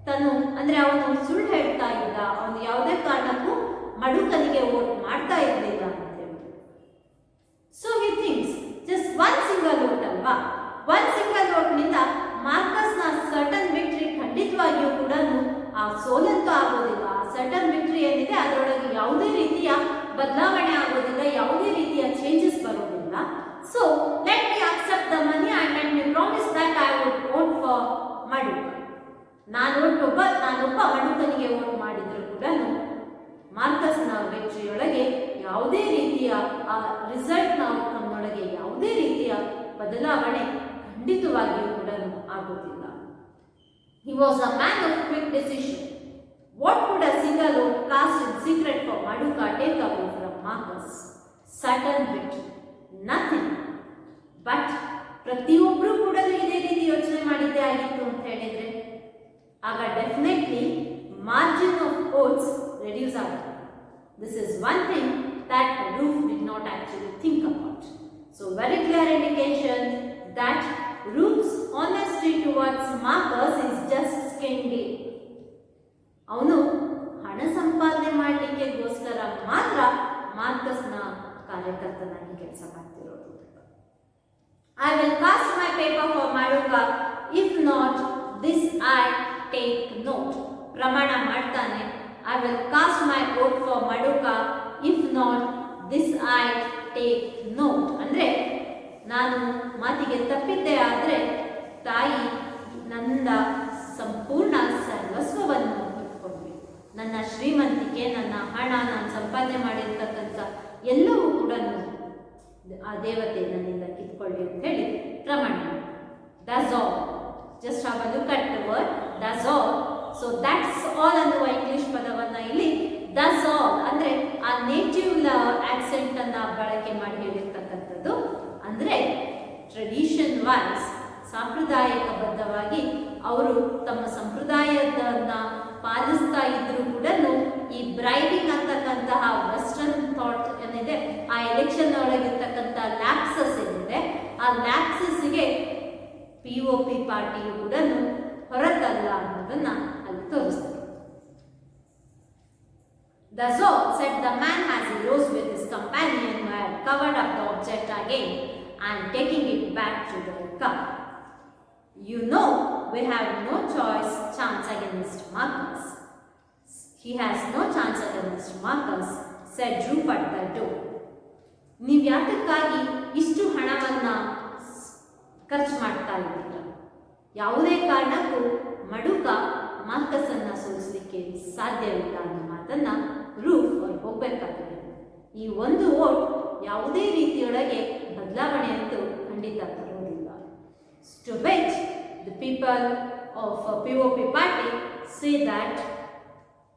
ತನು ಅಂದ್ರೆ ಅವನು ಸುಳ್ಳು ಹೇಳ್ತಾ ಇದ್ದ, ಅವನು ಯಾವುದೇ ಕಾರಣಕ್ಕೂ ಮಡುಕನಿಗೆ ವೋಟ್ ಮಾಡ್ತಾ ಇರಲಿಲ್ಲ ಅಂತ ಹೇಳ್ಬಿಟ್ಟು. So he thinks just one single vote ಅಲ್ವಾ, ಒನ್ ಸಿಂಗಲ್ ವೋಟ್ ನಿಂದ ಮಾರ್ಕಸ್ನ ಸರ್ಟನ್ ವಿಕ್ಟ್ರಿ ಖಂಡಿತವಾಗಿಯೂ ಕೂಡ ಆ ಸೋಲಂತೂ ಆಗೋದಿಲ್ಲ. ಆ ಸರ್ಟನ್ ವಿಕ್ಟ್ರಿ ಏನಿದೆ ಅದರೊಳಗೆ ಯಾವುದೇ ರೀತಿಯ ಬದಲಾವಣೆ ಆಗೋದಿಲ್ಲ, ಯಾವುದೇ ರೀತಿಯ ಚೇಂಜಸ್ ಬರೋದಿಲ್ಲ. So let me accept the money and let me promise that I would vote for Maduka. ನಾನೊಬ್ಬ ಮಡುಕನಿಗೆ ವೋಟ್ ಮಾಡಿದ್ರು ಕೂಡ ಮಾರ್ಕಸ್ನ ವಿಕ್ಟ್ರಿಯೊಳಗೆ ಯಾವುದೇ ರೀತಿಯ ಆ ರಿಸಲ್ಟ್ನ ಔಟ್ಕಮ್ನೊಳಗೆ ಯಾವುದೇ ರೀತಿಯ ಬದಲಾವಣೆ ಖಂಡಿತವಾಗಿಯೂ ಕೂಡ ಆಗೋದಿಲ್ಲ. He was a man of quick decision. What could a single vote cast in secret for Maduka take away from Marcus? Certain victory. Nothing. But ಪ್ರತಿಯೊಬ್ಬರು ಕೂಡ ಇದೇ ರೀತಿ ಯೋಚನೆ ಮಾಡಿದ್ದೇ ಆಗಿತ್ತು ಅಂತ ಹೇಳಿದ್ರೆ ಆಗ definitely margin of votes reduce ಆಗುತ್ತೆ. This is one thing that Roof did not actually think about. So very clear indication that Roof's honesty towards Marcus is just skin deep. ಅವನು ಹಣ ಸಂಪಾದನೆ ಮಾಡಲಿಕ್ಕೆಗೋಸ್ಕರ ಮಾತ್ರ ಮಾರ್ಕಸ್ನ ಕಾರ್ಯಕರ್ತನಾಗಿ ಕೆಲಸ ಮಾಡ್ತಿರೋದು. I will cast my paper for Maduka, if not this I take note. ಪ್ರಮಾಣ ಮಾಡ್ತಾನೆ, I will cast my vote for Maduka, if not this I take note. ಅಂದ್ರೆ ನಾನು ಮಾತಿಗೆ ತಪ್ಪಿದ್ದೆ ಆದರೆ ತಾಯಿ ನನ್ನ ಸಂಪೂರ್ಣ ಸರ್ವಸ್ವವನ್ನು ಇಟ್ಕೊಂಡ್ವಿ, ನನ್ನ ಶ್ರೀಮಂತಿಕೆ, ನನ್ನ ಹಣ, ನಾನು ಸಂಪಾದನೆ ಮಾಡಿರ್ತಕ್ಕಂಥ ಎಲ್ಲವೂ ಕೂಡ ಆ ದೇವತೆ ನನ್ನಿಂದ ಕಿತ್ಕೊಳ್ಳಿ ಅಂತ ಹೇಳಿ ಪ್ರಮಾಣ. That's all. Just have a look at the word does all. So that's all ಅನ್ನುವ ಇಂಗ್ಲಿಷ್ ಪದವನ್ನ ಇಲ್ಲಿ does all ಅಂದ್ರೆ ಆ ನೇಟಿವ್ ಆಕ್ಸೆಂಟ್ ಅನ್ನ ಬಳಕೆ ಮಾಡಿ ಹೇಳಿರ್ತಕ್ಕಂಥದ್ದು. ಅಂದ್ರೆ ಟ್ರೆಡಿಷನ್ ವೈಸ್ ಸಾಂಪ್ರದಾಯಿಕಬದ್ಧವಾಗಿ ಅವರು ತಮ್ಮ ಸಂಪ್ರದಾಯದನ್ನ ಪಾಲಿಸ್ತಾ ಇದ್ರು ಕೂಡ ಈ ಬ್ರೈಡಿಂಗ್ ಅಂತಕ್ಕಂತಹ ವೆಸ್ಟರ್ನ್ ಥಾಟ್ ಏನಿದೆ, ಆ ಎಲೆಕ್ಷನ್ ಒಳಗಿರ್ತಕ್ಕಂಥ ಲ್ಯಾಪ್ಸಸ್ ಏನಿದೆ, ಆ ಲ್ಯಾಪ್ಸಸ್ಗೆ POP ಪಾರ್ಟಿಯು ಕೂಡ ಹೊರತಲ್ಲ ಅನ್ನೋದನ್ನ ಅಲ್ಲಿ ತೋರಿಸ್ತಾರೆ. Thus all, said the man as he rose with his companion who had covered up the object again and taking it back to the cup. You know, we have no chance against Marcus. He has no chance against Marcus, said Drew at the door. ನೀವು ಯಾತಕ್ಕಾಗಿ ಇಷ್ಟು ಹಣವನ್ನ ಖರ್ಚು ಮಾಡ್ತಾ ಇದ್ದೀರಾ? ಯಾವುದೇ ಕಾರಣಕ್ಕೂ ಮಡುಕ Marcus ಅನ್ನ ಸೋಲಿಸಲಿಕ್ಕೆ ಸಾಧ್ಯವಿಲ್ಲ ಅನ್ನೋ ಮಾತನ್ನ ರೂಫ್ ಅವ್ರು ಹೋಗ್ಬೇಕಾಗಿದೆ. ಈ ಒಂದು ವೋಟ್ ಯಾವುದೇ ರೀತಿಯೊಳಗೆ ಬದಲಾವಣೆ ಅಂತೂ ಖಂಡಿತ ಬರೋದಿಲ್ಲ. To which the people of POP party say that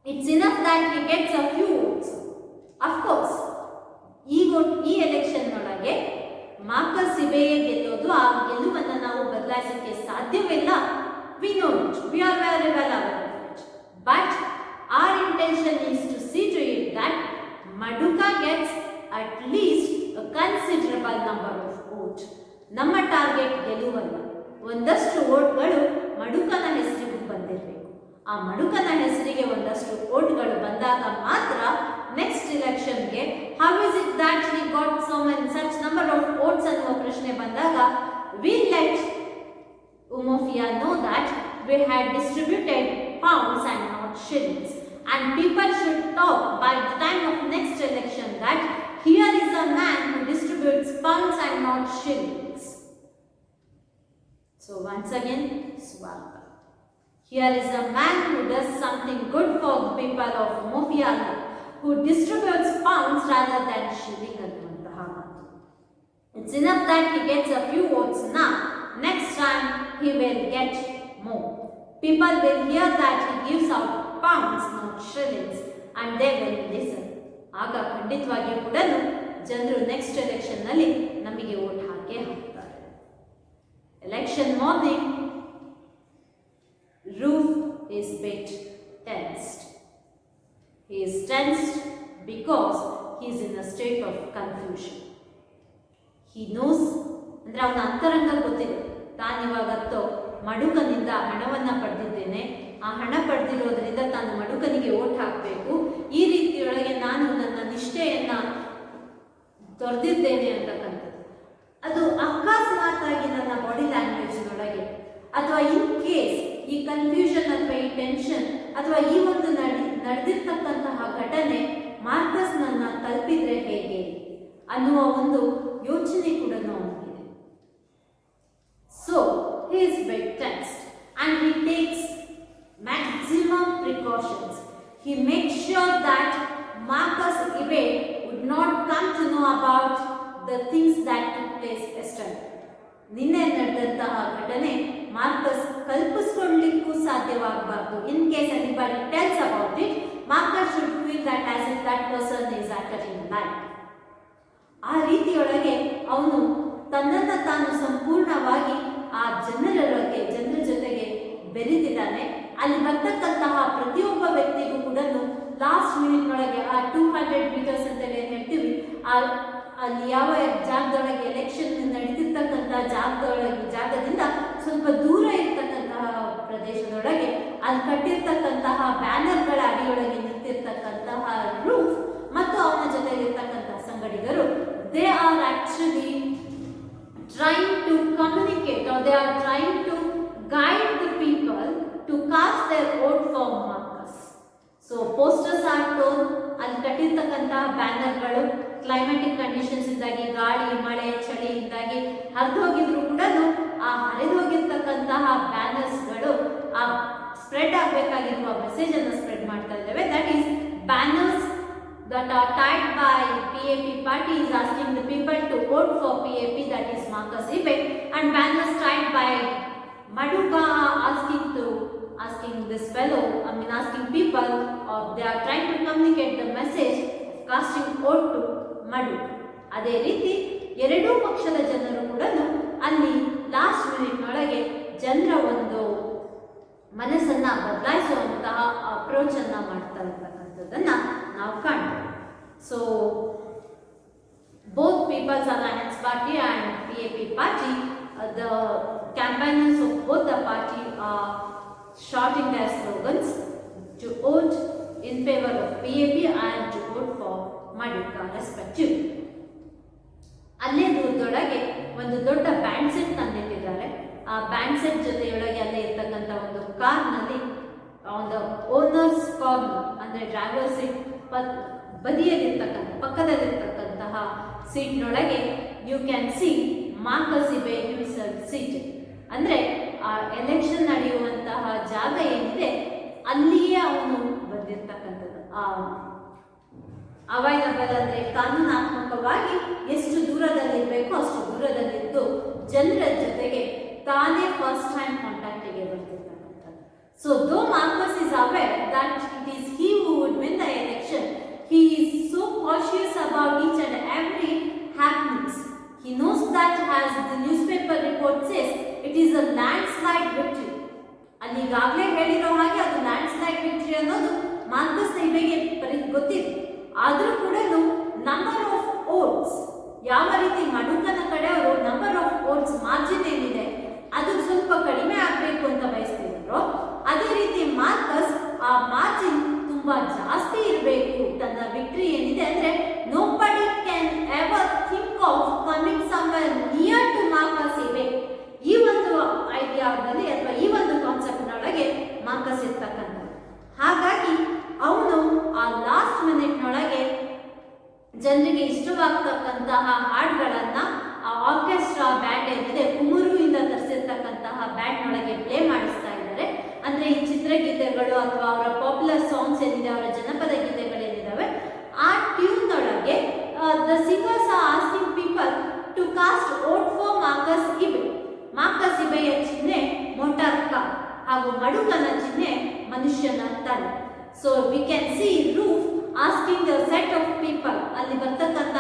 it's enough that he gets a few votes. Of course, ಈ ಎಲೆಕ್ಷನ್ ಒಳಗೆ ಮಾರ್ಕಸ್ ಇಬೆಯೇ ಗೆಲ್ಲೋದು, ಆ ಗೆಲುವನ್ನು ನಾವು ಬದಲಾಯಿಸಲಿಕ್ಕೆ ಸಾಧ್ಯವಿಲ್ಲ. We know it. We are very well aware of it. But our intention is to see to it that Maduka gets at least a considerable number of votes. ನಮ್ಮ target ಗೆಲುವಲ್ಲ, ಒಂದಷ್ಟು ವೋಟ್ಗಳು ಮಡುಕನ ಹೆಸರಿಗೆ ಬಂದಿರಬೇಕು. ಆ ಮಡುಕನ ಹೆಸರಿಗೆ ಒಂದಷ್ಟು ವೋಟ್ಗಳು ಬಂದಾಗ ಮಾತ್ರ ನೆಕ್ಸ್ಟ್ ಎಲೆಕ್ಷನ್ಗೆ how is it that he got such number of votes ಅನ್ನುವ ಪ್ರಶ್ನೆ ಬಂದಾಗ we let Umofia know that we had distributed pounds and not shillings, and people should talk by the time of next election that here is a man who distributes pounds and not shillings. So once again, Swagha. Here is a man who does something good for the people of Umofia, who distributes pounds rather than shilling. It's enough that he gets a few votes now. Next time he will get more. People will hear that he gives out pounds, not shillings, and they will listen. ಆಗ ಖಂಡಿತವಾಗಿಯೂ ಕೂಡ ಜನರು next election ನಲ್ಲಿ ನಮಗೆ vote ಹಾಕೇ ಹಾಕ್ತಾರೆ. Election morning Ruth is bit tensed. He is tensed because he is in a state of confusion. He knows, ಅಂದ್ರೆ ಅವನ ಅಂತರಂಗ ಗೊತ್ತಿದೆ, ತಾನಿವಾಗತ್ತೋ ಮಡುಕನಿಂದ ಹಣವನ್ನ ಪಡೆದಿದ್ದೇನೆ, ಆ ಹಣ ಪಡೆದಿರೋದ್ರಿಂದ ತಾನು ಮಡುಕನಿಗೆ ಓಟ್ ಹಾಕಬೇಕು, ಈ ರೀತಿಯೊಳಗೆ ನಾನು ನನ್ನ ನಿಷ್ಠೆಯನ್ನ ತೊರೆದಿದ್ದೇನೆ ಅಂತಕ್ಕಂಥದ್ದು. ಅದು ಅಕಸ್ಮಾತ್ತಾಗಿ ನನ್ನ ಬಾಡಿ ಲ್ಯಾಂಗ್ವೇಜ್ನೊಳಗೆ ಅಥವಾ ಇನ್ ಕೇಸ್ ಈ ಕನ್ಫ್ಯೂಷನ್ ಅಥವಾ ಈ ಟೆನ್ಷನ್ ಅಥವಾ ಈ ಒಂದು ನಡೆದಿರ್ತಕ್ಕಂತಹ ಘಟನೆ ಮಾರ್ಕಸ್ ನನ್ನ ತಲುಪಿದ್ರೆ ಹೇಗೆ ಅನ್ನುವ ಒಂದು ಯೋಚನೆ ಕೂಡ ಅವನಿಗಿದೆ. So he is very tensed and he takes maximum precautions. He makes sure that Marcus Ibe would not come to know about the things that took place yesterday. ನಿನ್ನೆ ನಡೆದಂತಹ ಘಟನೆ ಮಾರ್ಕಸ್ ಕಲ್ಪಿಸಿಕೊಳ್ಳಲಿಕ್ಕೂ ಸಾಧ್ಯವಾಗಬಾರ್ದು. In case anybody tells about it, Marcus should feel that as if that person is actor in life. ಆ ರೀತಿಯೊಳಗೆ ಅವನು ತನ್ನನ್ನು ತಾನು ಸಂಪೂರ್ಣವಾಗಿ ಆ ಜನರ ಜೊತೆಗೆ ಬೆರೆತಿದ್ದಾನೆ. ಅಲ್ಲಿ ಬರ್ತಕ್ಕಂತಹ ಪ್ರತಿಯೊಬ್ಬ ವ್ಯಕ್ತಿಗೂ ಕೂಡ ಲಾಸ್ಟ್ ಮಿನಿಟ್ ಒಳಗೆ ಆ 200 ಮೀಟರ್ಸ್ ಅಂತ ಏನು ಹೇಳ್ತೀವಿ, ಅಲ್ಲಿ ಯಾವ ಜಾಗದೊಳಗೆ ಎಲೆಕ್ಷನ್ ನಡೀತಿರ್ತಕ್ಕಂಥ ಜಾಗದಿಂದ ಸ್ವಲ್ಪ ದೂರ ಇರ್ತಕ್ಕಂತಹ ಪ್ರದೇಶದೊಳಗೆ ಅಲ್ಲಿ ಕಟ್ಟಿರ್ತಕ್ಕಂತಹ ಬ್ಯಾನರ್ಗಳ ಅಡಿಯೊಳಗೆ ನಿಂತಿರ್ತಕ್ಕಂತಹ ರೂಫ್ ಮತ್ತು ಅವನ ಜೊತೆಲಿರ್ತಕ್ಕಂತಹ ಸಂಗಡಿಗರು, they are actually trying to communicate or they are trying to guide the people to cast their vote for Marcus. So posters are told, ಅಲ್ಲಿ ಕಟ್ಟಿರ್ತಕ್ಕಂತಹ ಬ್ಯಾನರ್ಗಳು ಕ್ಲೈಮ್ಯಾಟಿಕ್ ಕಂಡೀಷನ್ಸ್ ಇಂದಾಗಿ, ಗಾಳಿ ಮಳೆ ಚಳಿಯಿಂದಾಗಿ ಹರಿದು ಹೋಗಿದ್ರು ಕೂಡ ಆ ಹರಿದು ಹೋಗಿರ್ತಕ್ಕಂತಹ ಬ್ಯಾನರ್ಸ್ಗಳು ಆ ಸ್ಪ್ರೆಡ್ ಆಗಬೇಕಾಗಿರುವ ಮೆಸೇಜ್ ಅನ್ನು ಸ್ಪ್ರೆಡ್ ಮಾಡ್ತಾ ಇದ್ದೇವೆ. That is banners that are tied by PAP party is asking the people to vote for PAP, that is Marcus Ibe, and banners tied by Maduka this fellow, asking people, they are trying to communicate the message of casting vote to Maduk. ಅದೇ ರೀತಿ ಎರಡೂ ಪಕ್ಷದ ಜನರು ಕೂಡ ಅಲ್ಲಿ last minute ನೊಳಗೆ ಜನರ ಒಂದು ಮನಸ್ಸನ್ನ ಬದಲಾಯಿಸುವಂತಹ ಅಪ್ರೋಚ್ ಅನ್ನ ಮಾಡ್ತಾ ಇರ್ತಕ್ಕಂಥದ್ದನ್ನ ನಾವು ಕಾಣ್ತೀವಿ. So both People's Alliance Party and PAP party, the campaigners of both the party are shouting their slogans to vote in favor of PAP and to vote for Madukka respectively. ಅಲ್ಲೇ ದೂರದೊಳಗೆ ಒಂದು ದೊಡ್ಡ band set ತಂದಿಟ್ಟಿದ್ದಾರೆ. ಆ band set ಜೊತೆಯೊಳಗೆ ಅಲ್ಲೇ ಇರ್ತಕ್ಕಂಥ ಒಂದು ಕಾರ್ನಲ್ಲಿ ಒಂದು owners corner ಅಂದ್ರೆ ಡ್ರೈವರ್ ಸೀಟ್ ಬದಿಯಲ್ಲಿರ್ತಕ್ಕಂಥ ಪಕ್ಕದಲ್ಲಿರ್ತಕ್ಕಂತಹ ಸೀಟ್ನೊಳಗೆ you can see Marcus Ibe himself seat ಅಂದ್ರೆ ಆ ಎಲೆಕ್ಷನ್ ನಡೆಯುವಂತಹ ಜಾಗ ಏನಿದೆ ಅಲ್ಲಿಯೇ ಅವನು ಬಂದಿರ್ತಕ್ಕಂಥದ್ದು. ಅವೈಲಬಲ್ ಅಂದ್ರೆ ಕಾನೂನಾತ್ಮಕವಾಗಿ ಎಷ್ಟು ದೂರದಲ್ಲಿರಬೇಕು ಅಷ್ಟು ದೂರದಲ್ಲಿದ್ದು ಜನರ ಜೊತೆಗೆ ತಾನೇ ಫಸ್ಟ್ ಹ್ಯಾಂಡ್ ಕಾಂಟ್ಯಾಕ್ಟಿಗೆ ಬರ್ತಿರ್ತಕ್ಕಂಥದ್ದು. So though Marcus is aware that it is he who would win the election, he is so cautious about each and every happenings. He knows that, as the newspaper report says, it is a landslide victory. ಅಲ್ಲಿ ಈಗಾಗಲೇ ಹೇಳಿರೋ ಹಾಗೆ ಅದು landslide victory ಅನ್ನೋದು Marcus ಇಬೆಗೆ ಗೊತ್ತಿದೆ. ಆದರೂ ಕೂಡ number of votes ಯಾವ ರೀತಿ ಮಡುಕನ ಕಡೆಯವರು ನಂಬರ್ ಆಫ್ ವೋಟ್ಸ್ ಮಾರ್ಜಿನ್ ಏನಿದೆ ಅದು ಸ್ವಲ್ಪ ಕಡಿಮೆ ಆಗಬೇಕು ಅಂತ ಬಯಸ್ತಿದ್ರು, ಅದೇ ರೀತಿ ಮಾರ್ಕಸ್ ಆ ಮಾರ್ಜಿನ್ ತುಂಬಾ ಜಾಸ್ತಿ ಇರಬೇಕು. ತನ್ನ ವಿಕ್ಟರಿ ಏನಿದೆ ಅಂದ್ರೆ nobody can ever think of coming somewhere near to Marcus Ibe. ಈ ಒಂದು ಐಡಿಯಾದಲ್ಲಿ ಅಥವಾ ಈ ಒಂದು ಕಾನ್ಸೆಪ್ಟ್ ನೊಳಗೆ ಮಾರ್ಕಸ್ ಇರ್ತಕ್ಕಂಥ. ಹಾಗಾಗಿ ಅವನು ಆ ಲಾಸ್ಟ್ ಮಿನಿಟ್ ನೊಳಗೆ ಜನರಿಗೆ ಇಷ್ಟವಾಗ್ತಕ್ಕಂತಹ ಹಾಡುಗಳನ್ನ ಆ ಆರ್ಕೆಸ್ಟ್ರಾ ಬ್ಯಾಂಡ್ ಏನಿದೆ ಕುಮುರುವಿಂದ ತರಿಸಿರ್ತಕ್ಕಂತಹ ಬ್ಯಾಂಡ್ ನೊಳಗೆ ಪ್ಲೇ ಮಾಡಿಸ್ತಾ ಇದ್ದಾರೆ. ಅಂದ್ರೆ ಈ ಚಿತ್ರಗೀತೆಗಳು ಅಥವಾ ಅವರ ಪಾಪ್ಯುಲರ್ ಸಾಂಗ್ಸ್ ಏನಿದೆ, ಅವರ ಜನಪದ ಗೀತೆಗಳೇನಿದಾವೆ ಆ ಟ್ಯೂನ್ ಒಳಗೆ the singers are asking people to cast vote for Marcus Ibe. Marcus ಇಬೆಯ ಚಿಹ್ನೆ ಮೋಟಾರ್ ಕಾರ್ ಹಾಗೂ ಮಡುಕನ ಚಿಹ್ನೆ ಮನುಷ್ಯನ ತಲೆ. So we can see Roof asking a set of people, ಅಲ್ಲಿ ಬರ್ತಕ್ಕಂಥ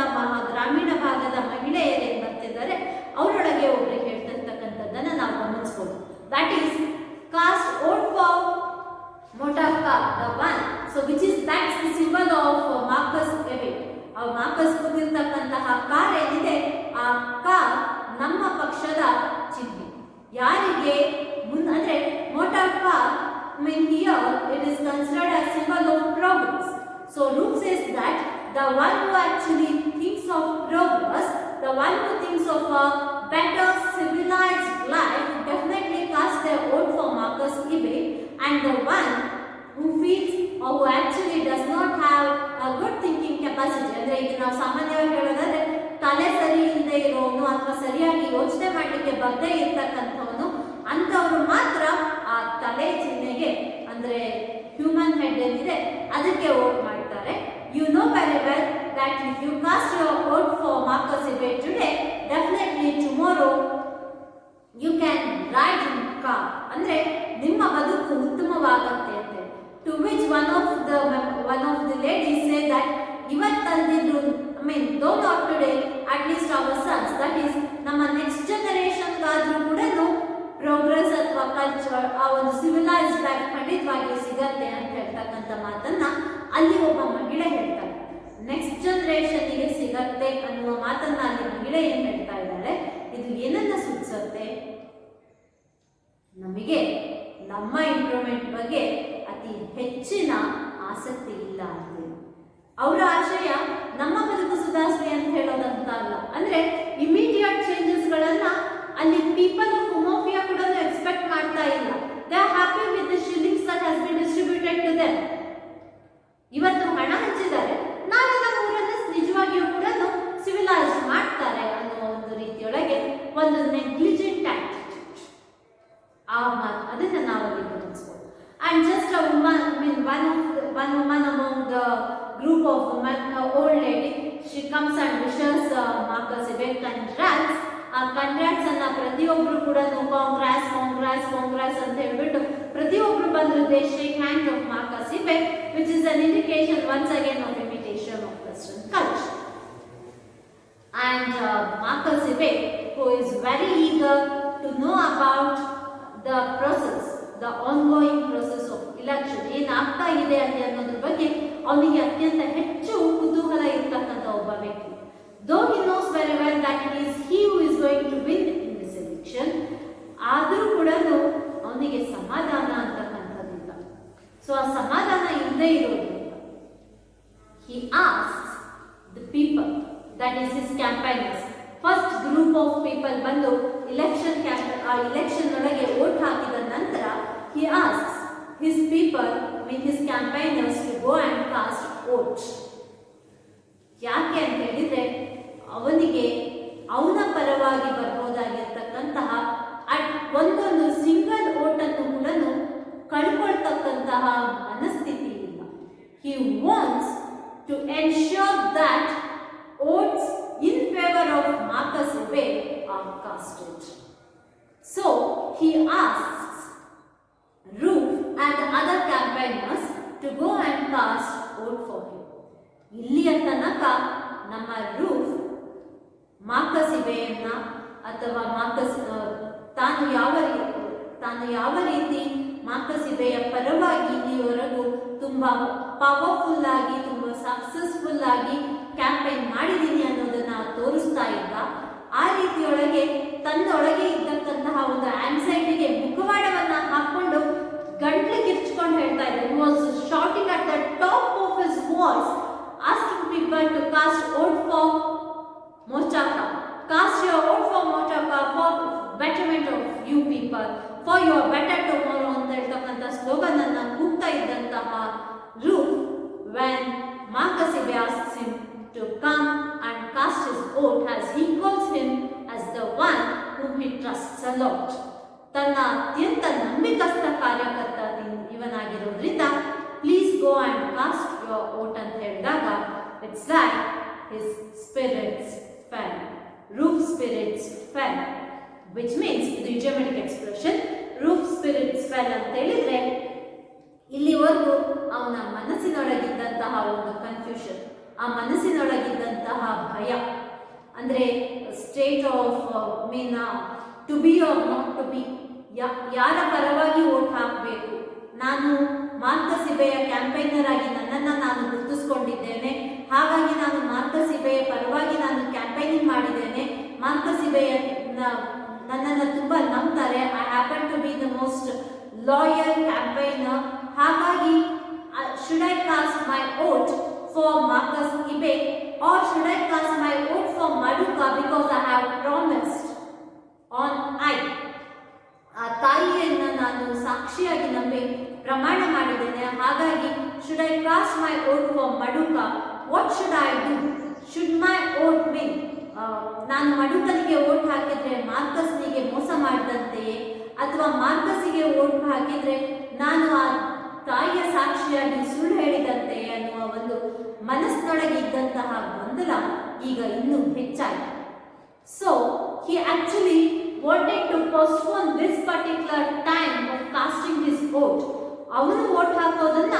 ಗ್ರಾಮೀಣ ಭಾಗದ ಮಹಿಳೆಯರೇನು ಬರ್ತಿದ್ದಾರೆ ಅವರೊಳಗೆ ಒಬ್ಬರಿಗೆ ಹೇಳ್ತಿರ್ತಕ್ಕಂಥದ್ದನ್ನ ನಾವು ಗಮನಿಸಬಹುದು. That is cast vote for motor car, the one, so which is that's the symbol of Marcus Ibe. Marcus ಕೂತಿರ್ತಕ್ಕಂತಹ ಕಾರ್ ಏನಿದೆ ಆ ಕಾರ್ ನಮ್ಮ ಪಕ್ಷದ ಚಿಹ್ನೆ. ಯಾರಿಗೆ ಅಂದ್ರೆ motor car mean here it is considered as symbol of progress. So Luke says that the one who actually thinks of progress, the one who thinks of a better civilized life definitely cast their vote for Marcus Ibe, and the one who feels or who actually does not have a good thinking capacity, ಅಂದ್ರೆ ಈಗ ನಾವು ಸಾಮಾನ್ಯವಾಗಿ ಹೇಳೋದಾದ್ರೆ ತಲೆ ಸರಿ ಇಲ್ಲದೆ ಇರೋನು ಅಥವಾ ಸರಿಯಾಗಿ ಯೋಚನೆ ಮಾಡಲಿಕ್ಕೆ ಬರದೇ ಇರ್ತಕ್ಕಂಥವನು ಅಂತವರು ಮಾತ್ರ ಆ ತಲೆ ಚಿಹ್ನೆಗೆ ಅಂದ್ರೆ ಹ್ಯೂಮನ್ ಹೆಡ್ ಏನಿದೆ ಅದಕ್ಕೆ ವೋಟ್ ಮಾಡ್ತಾರೆ. You know very well that if you cast your vote for Marcus Ibe today, definitely tomorrow you can ride in car. ಅಂದ್ರೆ ನಿಮ್ಮ ಬದುಕು ಉತ್ತಮವಾಗುತ್ತೆ ಅಂತ. To which one of the ladies said that ಇವತ್ತಂದಿದ್ರು though not today, at least our sons, that is ನಮ್ಮ next generation ಗಾದ್ರೂ ಕೂಡ progress ಅಥವಾ culture ಆ ಒಂದು civilised life ಖಂಡಿತವಾಗಿಯೂ ಸಿಗತ್ತೆ ಅಂತ ಹೇಳ್ತಕ್ಕಂಥ ಮಾತನ್ನ ಅಲ್ಲಿ ಒಬ್ಬ ಮಹಿಳೆ ಹೇಳ್ತಾಳೆ. ನೆಕ್ಸ್ಟ್ ಜನರೇಷನ್ಗೆ ಸಿಗತ್ತೆ ಅನ್ನುವ ಮಾತನ್ನ ಅಲ್ಲಿ ಮಹಿಳೆ ಏನ್ ಹೇಳ್ತಾ ಇದ್ದಾಳೆ, ಇದು ಏನನ್ನ ಸೂಚಿಸುತ್ತೆ, ನಮಗೆ ನಮ್ಮ ಇಂಪ್ರೂವ್ಮೆಂಟ್ ಬಗ್ಗೆ ಅತಿ ಹೆಚ್ಚಿನ ಆಸಕ್ತಿ ಇಲ್ಲ ಅಂತ. ಅವರ ಆಶಯ ನಮ್ಮ ಬದುಕು ಸುಧಾರಿಸಲಿ ಅಂತ ಹೇಳೋದಂತ ಅಲ್ಲ. ಅಂದ್ರೆ ಇಮಿಡಿಯೇಟ್ ಚೇಂಜಸ್ ಗಳನ್ನ ಅಲ್ಲಿ ಪೀಪಲ್ ಆಫ್ ಹೋಮೋಫಿಯಾ ಕೂಡ ಎಕ್ಸ್ಪೆಕ್ಟ್ ಮಾಡ್ತಾ ಇಲ್ಲ. They are happy with the shillings that has been distributed to them. ಇವತ್ತು ಹಣ ಹಂಚಿದ್ದಾರೆ, ನಾಳೆ ನಮ್ಮ ಊರನ್ನು ನಿಜವಾಗಿಯೂ ಕೂಡ ಸಿವಿಲೈಸ್ ಮಾಡ್ತಾರೆ ಅನ್ನೋ ಒಂದು ರೀತಿಯೊಳಗೆ ಒಂದು ನೆಗ್ಲಿಜೆಂಟ್ ಆಟಿಟ್ಯೂಡ್ ಆ ಮಾತು ಅದನ್ನ ನಾವಲ್ಲಿ ಗಮನಿಸಬಹುದು. And just a woman, one woman among the group of women, an old lady, she comes and wishes Marcus Ibe congrats. ಆ ಕಂಗ್ರಾಟ್ಸ್ ಅನ್ನ ಪ್ರತಿಯೊಬ್ರು ಕೂಡ ಕಾಂಗ್ರಾಸ್ ಕಾಂಗ್ರಾಸ್ ಕಾಂಗ್ರಾಸ್ ಅಂತ ಹೇಳ್ಬಿಟ್ಟು ಪ್ರತಿಯೊಬ್ಬರು ಬಂದ್ರು they shake hand of Marcus Ibe, which is an indication once again of imitation of Western culture. And Marcus Ibe, who is very eager to know about the process, the ongoing process of election, ಏನಾಗ್ತಾ ಇದೆ ಅಲ್ಲಿ ಅನ್ನೋದ್ರ ಬಗ್ಗೆ ಅವನಿಗೆ ಅತ್ಯಂತ ಹೆಚ್ಚು ಕುತೂಹಲ ಇರ್ತಕ್ಕಂಥ ಒಬ್ಬ ವ್ಯಕ್ತಿ. Though he knows very well that it is he who is going to win in this election, ಆದರೂ ಕೂಡ ಅವನಿಗೆ ಸಮಾಧಾನ ಅಂತಕ್ಕಂಥದ್ದಿಲ್ಲ. ಸೊ ಆ ಸಮಾಧಾನ ಇಲ್ಲದೆ ಇರೋದ್ರಿಂದ he asks the people, that is his campaigners, first group of people ಬಂದು ಎಲೆಕ್ಷನ್ ಒಳಗೆ ವೋಟ್ ಹಾಕಿದ ನಂತರ he asks his people, his campaigners to go and cast vote. ಯಾಕೆ ಅಂತ ಹೇಳಿದ್ರೆ ಅವನಿಗೆ ಅವನ ಪರವಾಗಿ ಬರ್ಬೋದಾಗಿರ್ತಕ್ಕಂತಹ ಒಂದೊಂದು ಸಿಂಗಲ್ ವೋಟ್ ಅನ್ನು ಕೂಡ ಕಳ್ಕೊಳ್ತಕ್ಕಂತಹ ಮನಸ್ಥಿತಿ ಇಲ್ಲ. He wants to ensure that votes in favor of Marcus Ibe are casted. So he asks Roof and other campaigners to go and cast vote for him. ಇಲ್ಲಿಯ ತನಕ ನಮ್ಮ ರೂಫ್ ಮಾರ್ಕಸ್ ಇಬೆಯನ್ನ ಅಥವಾ ತಾನು ಯಾವ ರೀತಿ ಮಾರ್ಕಸ್ ಇಬೆಯ ಪರವಾಗಿ ಇಲ್ಲಿಯವರೆಗೂ ತುಂಬಾ ಪವರ್ಫುಲ್ ಆಗಿ ತುಂಬಾ ಸಕ್ಸಸ್ಫುಲ್ ಆಗಿ ಕ್ಯಾಂಪೇನ್ ಮಾಡಿದ್ದೀನಿ ಅನ್ನೋದನ್ನ ತೋರಿಸ್ತಾ ಇದ್ದ, ಆ ರೀತಿಯೊಳಗೆ ತನ್ನೊಳಗೆ ಇದ್ದಕ್ಕಂತಹ ಒಂದು ಆನ್ಸೈಟಿಗೆ ಮುಖವಾಡವನ್ನ ಹಾಕೊಂಡು ಗಂಟ್ಲಿಗೆ ಕಿರ್ಚ್ಕೊಂಡು ಹೇಳ್ತಾ ಇದ್ದ. He was shouting at the top of his voice, asking people to cast vote for Mochaka. Cast your vote for Mochaka for betterment of you people, for your better tomorrow ಅಂತ ಹೇಳ್ತಕ್ಕಂಥ ಸ್ಲೋಗನ್ ಅನ್ನ ಕೂಗ್ತಾ ಇದ್ದಂತಹ roof, when Marcus Ibe asks him to come and cast his vote, as he calls him as the one whom he trusts a lot. ತನ್ನ ಅತ್ಯಂತ ನಂಬಿಕಸ್ಥ ಕಾರ್ಯಕರ್ತ ಇವನಾಗಿರೋದ್ರಿಂದ please go and cast your vote ಅಂತ ಹೇಳಿದಾಗ it's like his spirits fell, Roof spirits fell, which means ಇದು idiomatic expression. Roof spirits fell ಅಂತ ಹೇಳಿದ್ರೆ ಇಲ್ಲಿವರೆಗೂ ಅವನ ಮನಸ್ಸಿನೊಳಗಿದ್ದಂತಹ ಒಂದು ಕನ್ಫ್ಯೂಷನ್, ಆ ಮನಸ್ಸಿನೊಳಗಿದ್ದಂತಹ ಭಯ, ಅಂದ್ರೆ state of to be or not to be, ಯಾರ ಪರವಾಗಿ ವೋಟ್ ಹಾಕಬೇಕು. ನಾನು ಮಾರ್ಕಸ್ ಇಬೆಯ ಕ್ಯಾಂಪೈನರ್ ಆಗಿ ನನ್ನನ್ನು ನಾನು ಗುರುತಿಸ್ಕೊಂಡಿದ್ದೇನೆ, ಹಾಗಾಗಿ ನಾನು ಮಾರ್ಕಸ್ ಇಬೆಯ ಪರವಾಗಿ ನಾನು ಕ್ಯಾಂಪೈನಿಂಗ್ ಮಾಡಿದ್ದೇನೆ, ಮಾರ್ಕಸ್ ಇಬೆಯ ನನ್ನನ್ನು ತುಂಬ ನಂಬ್ತಾರೆ, I happen to be the most loyal campaigner, ಹಾಗಾಗಿ should I cast my vote for Marcus Ibe or should I cast my vote for Maduka because I have promised on I, ಆ ತಾಯಿಯನ್ನ ನಾನು ಸಾಕ್ಷಿಯಾಗಿ ನಂಬಿ ಪ್ರಮಾಣ ಮಾಡಿದ್ದೇನೆ, ಹಾಗಾಗಿ should I cast my vote for Maduka, what should I do, should my vote win, ನಾನು ಮಡುಕನಿಗೆ vote ಹಾಕಿದ್ರೆ ಮಾರ್ಕಸ್ನಿಗೆ ಮೋಸ ಮಾಡಿದಂತೆಯೇ, ಅಥವಾ ಮಾರ್ಕಸ್ಗೆ ವೋಟ್ ಹಾಕಿದ್ರೆ ನಾನು ಆ ತಾಯಿಯ ಸಾಕ್ಷಿಯಾಗಿ ಸುಳ್ಳು ಹೇಳಿದಂತೆ ಅನ್ನುವ ಒಂದು ಮನಸ್ಸಿನೊಳಗೆ ಇದ್ದಂತಹ ಗೊಂದಲ ಈಗ ಇನ್ನೂ ಹೆಚ್ಚಾಯಿತು. So he actually wanted to postpone this particular time of casting his vote. ಅವನು ವೋಟ್ ಹಾಕೋದನ್ನ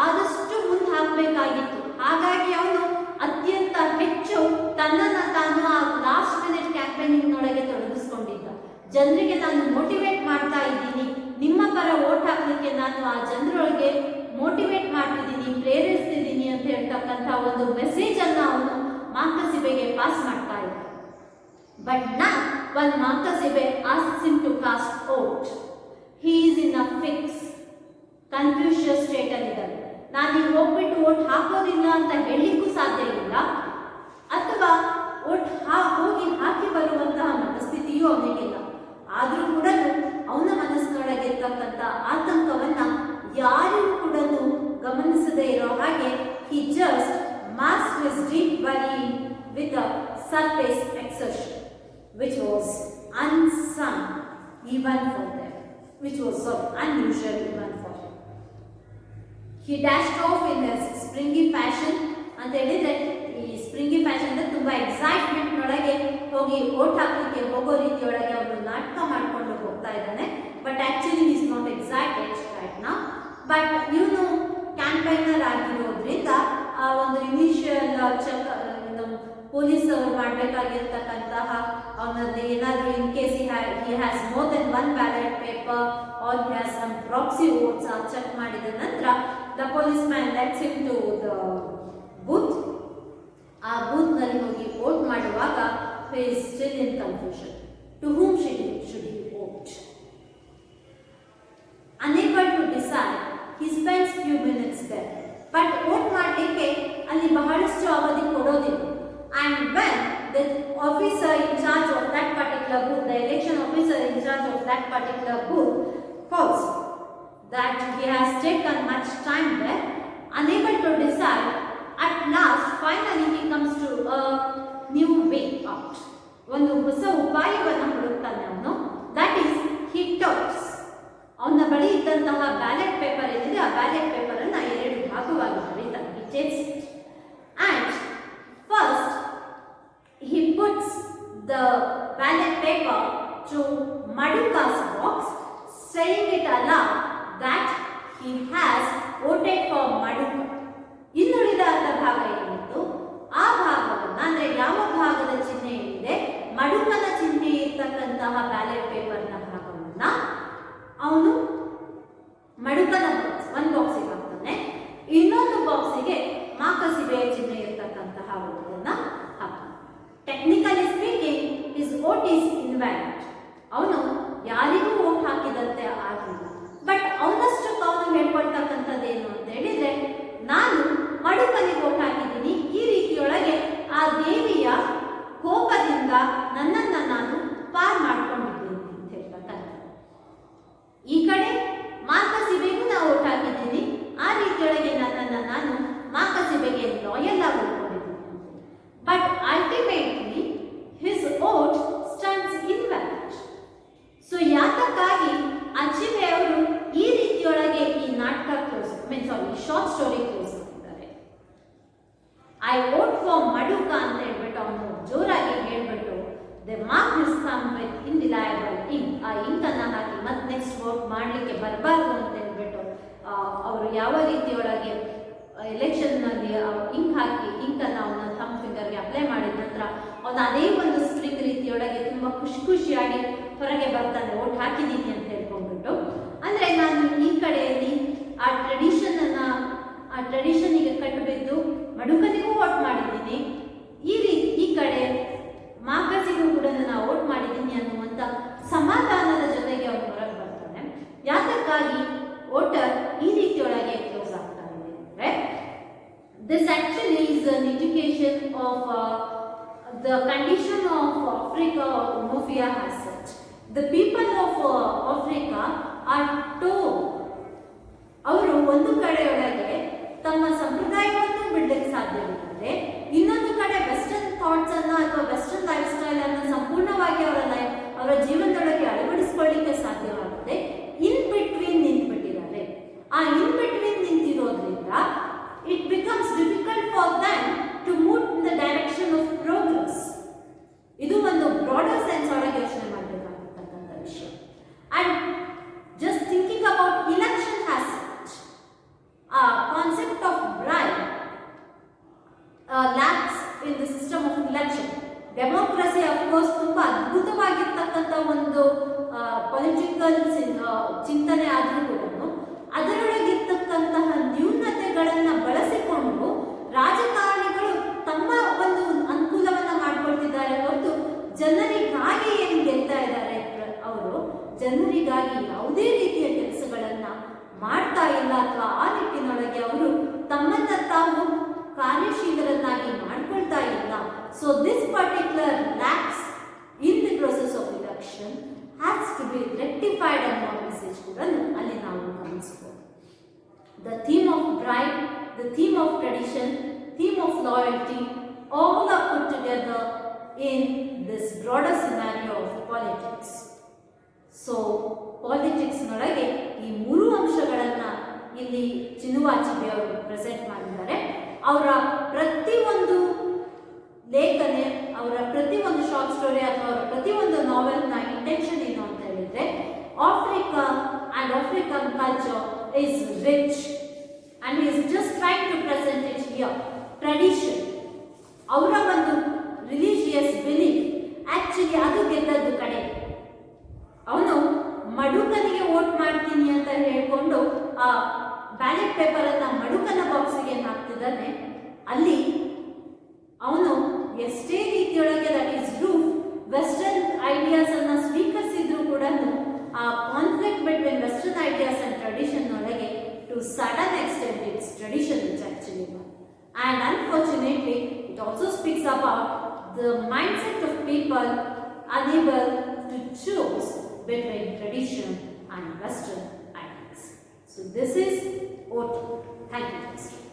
ಆದಷ್ಟು ಮುಂದೆ ಹಾಕಬೇಕಾಗಿತ್ತು, ಹಾಗಾಗಿ ಅವನು ಅತ್ಯಂತ ಹೆಚ್ಚು ತನ್ನನ್ನು ತಾನು ಆ ಲಾಸ್ಟ್ ಮಿನಿಟ್ ಕ್ಯಾಂಪೇನಿಂಗ್ನೊಳಗೆ ತೊಡಗಿಸ್ಕೊಂಡಿದ್ದ. ಜನರಿಗೆ ನಾನು ಮೋಟಿವೇಟ್ ಮಾಡ್ತಾ ಇದ್ದೀನಿ, ನಿಮ್ಮ ಪರ ವೋಟ್ ಹಾಕಲಿಕ್ಕೆ ನಾನು ಆ ಜನರೊಳಗೆ ಮೋಟಿವೇಟ್ ಮಾಡ್ತಿದ್ದೀನಿ, ಪ್ರೇರಿಸ್ತಿದ್ದೀನಿ ಅಂತ ಹೇಳ್ತಕ್ಕಂಥ ಒಂದು ಮೆಸೇಜ್ ಅನ್ನು ಅವನು ಮಾರ್ಕಸ್ ಇಬೆಗೆ ಪಾಸ್ ಮಾಡ್ತಾ ಇದ್ದ. ಬಟ್ ನಾ when Marcus Ibe asks him to cast vote, he is in a fix, confusion state ಅಲ್ಲಿದ್ದಾನೆ. ನಾನು ಈಗ ಹೋಗ್ಬಿಟ್ಟು ವೋಟ್ ಹಾಕೋದಿಲ್ಲ ಅಂತ ಹೇಳಲಿಕ್ಕೂ ಸಾಧ್ಯ ಇಲ್ಲ, ಅಥವಾ ವೋಟ್ ಹೋಗಿ ಹಾಕಿ ಬರುವಂತಹ ಮನಸ್ಥಿತಿಯೂ ಅವನಿಗಿಲ್ಲ. ಆದರೂ ಕೂಡ ಅವನ ಮನಸ್ಸಿನೊಳಗಿರ್ತಕ್ಕಂಥ ಆತಂಕವನ್ನ ಯಾರಿಗೂ ಕೂಡ ಗಮನಿಸದೇ ಇರೋ ಹಾಗೆ he just masked his deep worry with a surface exertion which was unsung even for them, which was so unusual even for him. He dashed off in his springy fashion ಅಂತ ಹೇಳಿದ್ರೆ ಈ ಸ್ಪ್ರಿಂಗಿ ಫ್ಯಾಷನ್ ಅಂದ್ರೆ ತುಂಬಾ excitement ನೊಳಗೆ ಹೋಗಿ vote ಹಾಕಲಿಕ್ಕೆ ಹೋಗೋ ರೀತಿಯೊಳಗೆ ಅವನು ನಾಟಕ ಮಾಡ್ಕೊಂಡು ಹೋಗ್ತಾ ಇದ್ದಾನೆ. But actually is not excited. But ಇವನು ಕ್ಯಾಂಪೈನರ್ ಆಗಿರೋದ್ರಿಂದ ಆ ಒಂದು ಇನಿಷಿಯಲ್ ಚೆಕ್ ಪೊಲೀಸ್ ಅವರು ಮಾಡಬೇಕಾಗಿರ್ತಕ್ಕಂತಹ ಅವನಲ್ಲಿ ಏನಾದರೂ in case he has more than one ballot paper or he has some proxy votes check ಮಾಡಿದ ನಂತರ the police man lets him to the booth. ಆ ಬೂತ್ ನಲ್ಲಿ ಹೋಗಿ ವೋಟ್ ಮಾಡುವಾಗ he is still in confusion. To whom should he vote? Unable to decide, he spends few minutes there. But vote ಮಾಡಲಿಕ್ಕೆ ಅಲ್ಲಿ ಬಹಳಷ್ಟು ಅವಧಿ ಕೊಡೋದಿಲ್ಲ. And when the officer in charge of that particular booth, the election officer in charge of that particular booth calls that he has taken much time there, unable to decide, at last finally he comes to a new way out. ಒಂದು ಹೊಸ ಉಪಾಯವನ್ನು ಹುಡುಕ್ತಾನೆ ಅವನು. That is he turns. ಅವನ ಬಳಿ ಇದ್ದಂತಹ ballot paper ಏನಿದೆ ಆ ballot paper ಅನ್ನ ಎರಡು ಭಾಗವಾಗಿ ಬರೀತಾನೆ. He takes it and first he puts the ballot paper to Madhuka's box, saying it aloud that he has voted for Madhuka. ಇನ್ನುಳಿದ ಅರ್ಧ ಭಾಗ ಏನಿತ್ತು ಆ ಭಾಗವನ್ನು ಅಂದ್ರೆ ಯಾವ ಭಾಗದ ಚಿಹ್ನೆ ಇದೆ ಮಡುಕನ ಚಿಹ್ನೆ ಇರ್ತಕ್ಕಂತಹ ಬ್ಯಾಲೆಟ್ ಪೇಪರ್ನ ಭಾಗವನ್ನ ಅವನು ಮಡುಕನ ಒಂದು ಬಾಕ್ಸಿಗೆ ಹಾಕ್ತಾನೆ, ಇನ್ನೊಂದು ಬಾಕ್ಸಿಗೆ ಮಾಕಸಿಬೆಯ ಚಿಹ್ನೆ ಇರ್ತಕ್ಕಂತಹ ಓಟನ್ನ ಹಾಕ್ತಾನೆ. Technically speaking his vote is invalid. ಅವನು ಯಾರಿಗೂ ವೋಟ್ ಹಾಕಿದಂತೆ ಆಗಿಲ್ಲ. ಬಟ್ ಅವನಷ್ಟಕ್ಕೆ ಅವನು ಹೇಳ್ಕೊಳ್ತಕ್ಕಂಥದ್ದೇನು ಅಂತ ಹೇಳಿದ್ರೆ, ನಾನು ಮಡುಕನಿಗೆ ವೋಟ್ ಹಾಕಿದ್ದೀನಿ, ಈ ರೀತಿಯೊಳಗೆ ಆ ದೇವಿಯ ಕೋಪದಿಂದ ನನ್ನನ್ನು ನಾನು ಪಾರ್ ಮಾಡ್ಕೊಂಡಿದ್ದೀನಿ ಅಂತ ಹೇಳ್ತಕ್ಕಂಥ. ಈ ಕಡೆ ಮಾಕಸಿಬೆಗೂ ನಾವು ವೋಟ್ ಹಾಕಿದ್ದೀನಿ, ಆ ರೀತಿಯೊಳಗೆ ನನ್ನನ್ನು ನಾನು ಮಾಕಸಿಬೆಗೆ ಲಾಯಲ್ ಆಗಿ ಉಳ್ಕೊಂಡಿದ್ದೀನಿ. But ultimately his vote stands invalid. So ಯಾತಕ್ಕಾಗಿ ಅಚಿಬೆ ಅವರು ಈ ರೀತಿಯೊಳಗೆ ಈ ನಾಟಕ ಕ್ಲೋಸ್ ಶಾರ್ಟ್ ಸ್ಟೋರಿ ಕ್ಲೋಸ್ ಮಾಡಿದ್ದಾರೆ. ಐ ವೋಟ್ ಫಾರ್ ಮಡುಕ ಅಂತ ಹೇಳ್ಬಿಟ್ಟು ಅವನು ಜೋರಾಗಿ ಹೇಳ್ಬಿಟ್ಟು they mark his thumb with indelible ink, ಆ ಇಂಕ್ ಅನ್ನ ಹಾಕಿ ಮತ್ತೆ ನೆಕ್ಸ್ಟ್ ವೋಟ್ ಮಾಡಲಿಕ್ಕೆ ಬರಬಾರ್ದು ಅಂತ ಹೇಳ್ಬಿಟ್ಟು ಅವರು ಯಾವ ರೀತಿಯೊಳಗೆ ಎಲೆಕ್ಷನ್ ನಲ್ಲಿ ಇಂಕ್ ಹಾಕಿ ಇಂಕ್ ಅನ್ನ ಅವನ ಥಂಬ್ ಫಿಂಗರ್ಗೆ ಅಪ್ಲೈ ಮಾಡಿದ ನಂತರ ಅವನು ಅದೇ ಒಂದು ಸ್ಟ್ರಿಂಗ್ ರೀತಿಯೊಳಗೆ ತುಂಬಾ ಖುಷಿಯಾಗಿ ಹೊರಗೆ ಬರ್ತಾನೆ, ವೋಟ್ ಹಾಕಿದ್ದೀನಿ ಅಂತ ಹೇಳ್ಕೊಂಡ್ಬಿಟ್ಟು. ಅಂದ್ರೆ ನಾನು ಈ ಕಡೆಯಲ್ಲಿ ಆ ಟ್ರೆಡಿಷನ್ಗೆ ಕಟ್ಟಬಿದ್ದು ಮಡುಕನಿಗೂ ವೋಟ್ ಮಾಡಿದ್ದೀನಿ, ಈ ಕಡೆ ಮಾಕಸಿಗೂ ಕೂಡ ನಾನು ವೋಟ್ ಮಾಡಿದ್ದೀನಿ ಅನ್ನುವಂತ ಸಮಾಧಾನದ ಜೊತೆಗೆ ಅವನು ಹೊರಗೆ ಬರ್ತಾನೆ. ಯಾತಕ್ಕಾಗಿ ವೋಟರ್ ಈ ರೀತಿಯೊಳಗೆ ಕ್ಲೋಸ್ ಆಗ್ತಾ ಇದೆ ಅಂದ್ರೆ, this actually is an indication of the condition of Africa or Ethiopia as such. The people of Africa are told, ಅವರು ಒಂದು ಕಡೆಯೊಳಗೆ ತಮ್ಮ ಸಂಪ್ರದಾಯವನ್ನು ಬಿಡಲಿಕ್ಕೆ ಸಾಧ್ಯವಿಲ್ಲದೆ ಇನ್ನೊಂದು ಕಡೆ ವೆಸ್ಟರ್ನ್ ಥಾಟ್ಸ್ ಅನ್ನ ಅಥವಾ ವೆಸ್ಟರ್ನ್ ಲೈಫ್ ಸ್ಟೈಲ್ ಅನ್ನು ಸಂಪೂರ್ಣವಾಗಿ ಅವರ ಜೀವನದೊಳಗೆ ಅಳವಡಿಸಿಕೊಳ್ಳಿಕ್ಕೆ ಸಾಧ್ಯವಾಗದೆ ಇನ್ ಬಿಟ್ವೀನ್ ನಿಂತುಬಿಟ್ಟಿದ್ದಾರೆ. ಆ ಇನ್ ಬಿಟ್ವೀನ್ ನಿಂತಿರೋದ್ರಿಂದ it becomes difficult for them to move in the direction of progress. ಇದು ಒಂದು ಬ್ರಾಡರ್ ಸೆನ್ಸ್ ಒಳಗೆ ಯೋಚನೆ ಮಾಡಬೇಕಾಗಿರ್ತಕ್ಕಂಥ ವಿಷಯ. And just thinking about election as such, concept of bribe lacks in the system of election. Democracy of course ತುಂಬಾ ಅದ್ಭುತವಾಗಿರ್ತಕ್ಕಂಥ ಒಂದು political ಚಿಂತನೆ ಆದರೂ ಕೂಡ ಅದರೊಳಗಿರ್ತಕ್ಕಂತಹ ನ್ಯೂನತೆಗಳನ್ನು ಬಳಸಿಕೊಂಡು ರಾಜಕಾರಣಿಗಳು ತಮ್ಮ ಒಂದು ಅನುಕೂಲವನ್ನ ಮಾಡ್ಕೊಳ್ತಿದ್ದಾರೆ ಹೊರತು ಜನರಿಗಾಗಿ ಏನು ಗೆಲ್ತಾ ಇದ್ದಾರೆ ಅವರು ಜನರಿಗಾಗಿ ಯಾವುದೇ ರೀತಿಯ ಕೆಲಸಗಳನ್ನ ಮಾಡ್ತಾ ಇಲ್ಲ ಅಥವಾ ಆ ನಿಟ್ಟಿನೊಳಗೆ ಅವರು ತಮ್ಮನ್ನ ತಾವು ಕಾರ್ಯಶೀಲರನ್ನಾಗಿ ಮಾಡ್ಕೊಳ್ತಾ ಇಲ್ಲ. So this particular lacks in the process of election has to be rectified ಅನ್ನೋ ಮೆಸೇಜ್ ಕೂಡ ಅಲ್ಲಿ ನಾವು ಗಮನಿಸಬಹುದು. The theme of bride, the theme of tradition, theme of loyalty, all are put together in this broader scenario of politics. So politics ನೊಳಗೆ ಈ ಮೂರು ಅಂಶಗಳನ್ನ ಇಲ್ಲಿ ಚಿನುವಾ ಅಚಿಬೆ ಅವರು ಪ್ರೆಸೆಂಟ್ ಮಾಡಿದ್ದಾರೆ. ಅವರ ಪ್ರತಿಯೊಂದು ಲೇಖನೆ, ಅವರ ಪ್ರತಿಯೊಂದು ಶಾರ್ಟ್ ಸ್ಟೋರಿ ಅಥವಾ ಅವರ ಪ್ರತಿಯೊಂದು ನಾವೆಲ್ನ ಇಂಟೆನ್ಷನ್ ಏನು ಅಂತ ಹೇಳಿದ್ರೆ, Africa and African culture is rich and he is just trying to present it here. Tradition, ಅವರ ಒಂದು ರಿಲಿಜಿಯಸ್ ಬಿಲೀಫ್ ಆಕ್ಚುಲಿ ಅದು ಗೆದ್ದದ್ದು ಕಡೆ. ಅವನು ಮಡುಕನಿಗೆ ವೋಟ್ ಮಾಡ್ತೀನಿ ಅಂತ ಹೇಳ್ಕೊಂಡು ಆ ಬ್ಯಾಲೆಟ್ ಪೇಪರ್ ಅನ್ನ ಮಡುಕನ ಬಾಕ್ಸಿಗೆ ಹಾಕ್ತಿದ್ದಾನೆ. ಅಲ್ಲಿ ಅವನು ಎಷ್ಟೇ ರೀತಿಯೊಳಗೆ that is Roof western ideas ಅನ್ನ ಸ್ವೀಕರಿಸಿದ್ರು ಕೂಡ ಆ conflict between western ideas and tradition ಒಳಗೆ to some extent it's tradition is actually one. And unfortunately, it also speaks about the mindset of people unable to choose between tradition and Western ideas. So this is Otto. Thank you.